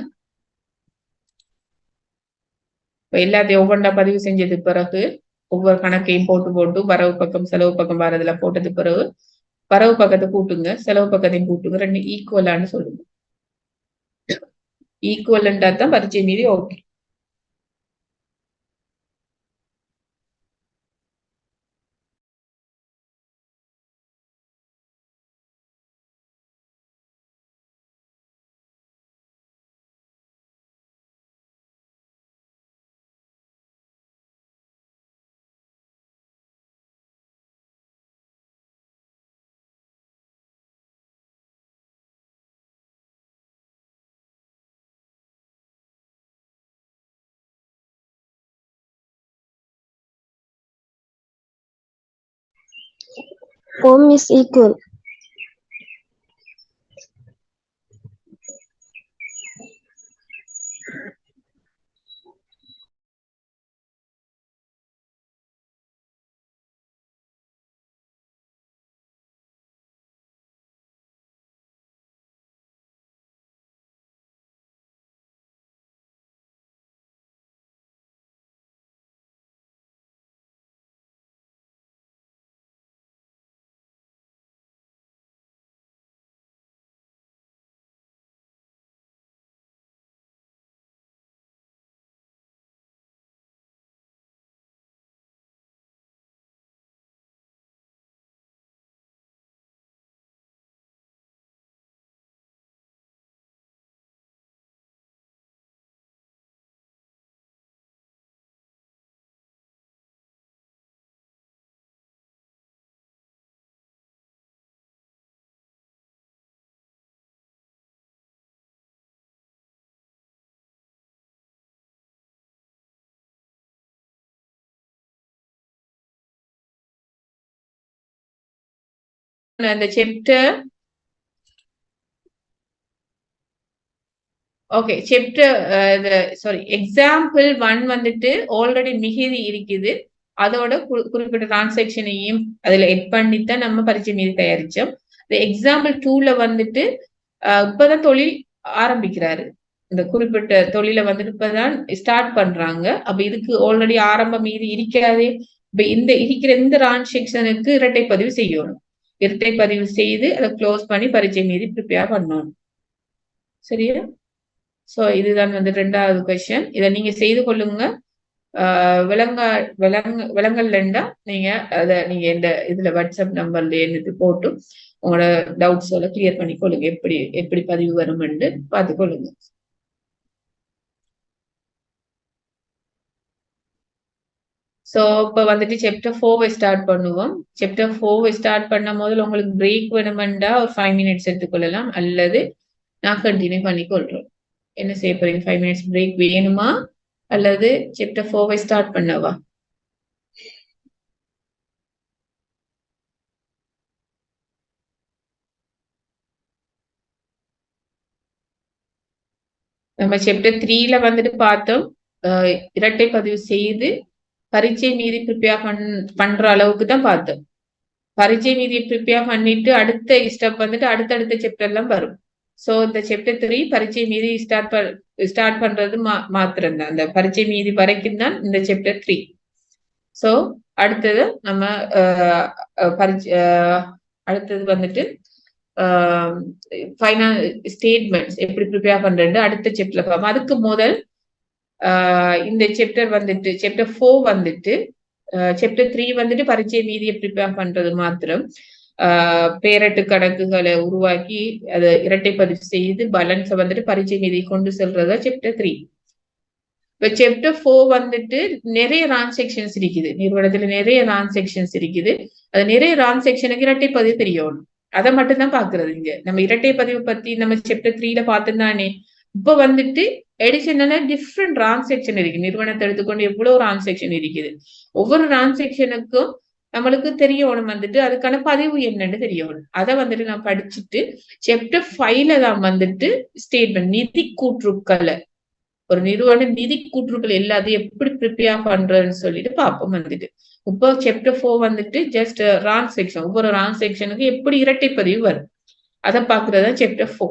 எல்லாத்தையும் ஒவ்வொன்றா பதிவு செஞ்சது பிறகு ஒவ்வொரு கணக்கையும் போட்டு போட்டு வரவு பக்கம் செலவு பக்கம் வரதுல போட்டது பிறகு வரவு பக்கத்தை கூட்டுங்க, செலவு பக்கத்தையும் கூட்டுங்க. ரெண்டு ஈக்குவலான்னு சொல்லுங்க. ஈக்குவல்ன்றா தான் பரீட்சை மீதி ஓகே. Home is equal. அந்த chapter okay chapter sorry example 1 வந்துட்டு ஆல்ரெடி மிகுதி இருக்குது. அதோட குறிப்பிட்ட டிரான்சாக்ஷனையும் அதுல எட் பண்ணித்தான் நம்ம பரீட்சை மீதி தயாரிச்சோம். எக்ஸாம்பிள் 2ல வந்துட்டு இப்பதான் தொழில் ஆரம்பிக்கிறாரு. இந்த குறிப்பிட்ட தொழிலை வந்துட்டு இப்பதான் ஸ்டார்ட் பண்றாங்க. அப்ப இதுக்கு ஆல்ரெடி ஆரம்ப மீதி இருக்காதே. இப்ப இந்த இருக்கிற இந்த டிரான்சாக்ஷனுக்கு இரட்டை பதிவு செய்யணும். இரட்டை பதிவு செய்து அதை க்ளோஸ் பண்ணி பரீட்சை மீதி ப்ரிப்பேர் பண்ணணும். சரியா? சோ இதுதான் வந்து 2வது கொஸ்டின். இதை நீங்க செய்து கொள்ளுங்க. விலங்கல்ண்டா நீங்க அத நீங்க இந்த இதுல வாட்ஸ்அப் நம்பர்ல என்னது போட்டு உங்களோட டவுட்ஸ் எல்லாம் கிளியர் பண்ணிக்கொள்ளுங்க. எப்படி எப்படி பதிவு வரும்னு பார்த்துக்கொள்ளுங்க. சோ இப்ப வந்துட்டு சாப்டர் 4 ஸ்டார்ட் பண்ணுவோம். சாப்டர் 4 ஸ்டார்ட் பண்ணும் போது உங்களுக்கு பிரேக் வேணுமெண்டா ஒரு 5 மினிட்ஸ் எடுத்துக்கொள்ளலாம், அல்லது நான் கண்டினியூ பண்ணிக்கொள்றேன். என்ன செய்ய போறீங்க? 5 மினிட்ஸ் பிரேக் வேணுமா அல்லது சாப்டர் 4 ஸ்டார்ட் பண்ணவா? நம்ம சாப்டர் 3ல வந்துட்டு பார்த்தோம் இரட்டை பதிவு செய்து பரீட்சை மீதி ப்ரிப்பேர் பண்ற அளவுக்கு தான் பார்த்தோம். பரீட்சை மீதி ப்ரிப்பேர் பண்ணிட்டு அடுத்த ஸ்டெப் வந்துட்டு அடுத்தடுத்த சாப்டர் எல்லாம் வரும். சோ இந்த சாப்டர் 3 பரீட்சை மீதி ஸ்டார்ட் பண்றது மாத்திரம் தான். அந்த பரீட்சை மீதி வரைக்கும் தான் இந்த சாப்டர் 3. சோ அடுத்தது நம்ம அடுத்தது வந்துட்டு ஃபைனல் ஸ்டேட்மெண்ட்ஸ் எப்படி ப்ரிப்பேர் பண்றது அடுத்த சாப்டர்ல பார்ப்போம். அதுக்கு முதல் இந்த சாப்டர் வந்துட்டு சாப்டர் 4 வந்துட்டு சாப்டர் 3 வந்துட்டு பரீட்சை மீதியை ப்ரிப்பேர் பண்றது மாத்திரம். பேரட்டு கணக்குகளை உருவாக்கி அதை இரட்டை பதிவு செய்து பேலன்ஸை வந்துட்டு பரீட்சை மீதியை கொண்டு செல்றதா சாப்டர் 3. இப்ப சாப்டர் 4 வந்துட்டு நிறைய டிரான்சாக்ஷன்ஸ் இருக்குது, நிறுவனத்துல நிறைய டிரான்சாக்ஷன்ஸ் இருக்குது. அது நிறைய டிரான்சாக்ஷனுக்கு இரட்டை பதிவு தெரியணும், அதை மட்டும் தான் பாக்குறது. இங்க நம்ம இரட்டை பதிவு பத்தி நம்ம சாப்டர் 3ல பார்த்துதானே. இப்ப வந்துட்டு எடிஷனலா டிஃப்ரெண்ட் டிரான்சாக்ஷன் இருக்கு. நிறுவனத்தை எடுத்துக்கொண்டு எவ்வளவு டிரான்சாக்ஷன் இருக்குது. ஒவ்வொரு டிரான்சாக்ஷனுக்கும் நம்மளுக்கு தெரியணும் வந்துட்டு அதுக்கான பதிவு என்னன்னு தெரியணும். அதை வந்துட்டு நான் படிச்சுட்டு சாப்டர் 5ல தான் வந்துட்டு ஸ்டேட்மெண்ட் நிதி கூற்றுக்களை, ஒரு நிறுவன நிதி கூற்றுக்கள் எல்லாத்தையும் எப்படி ப்ரிப்பேர் பண்றதுன்னு சொல்லிட்டு பார்ப்போம் வந்துட்டு. இப்போ சாப்டர் 4 வந்துட்டு ஜஸ்ட் டிரான்சாக்ஷன், ஒவ்வொரு டிரான்சாக்ஷனுக்கு எப்படி இரட்டை பதிவு வரும் அதை பாக்குறதா சாப்டர் 4.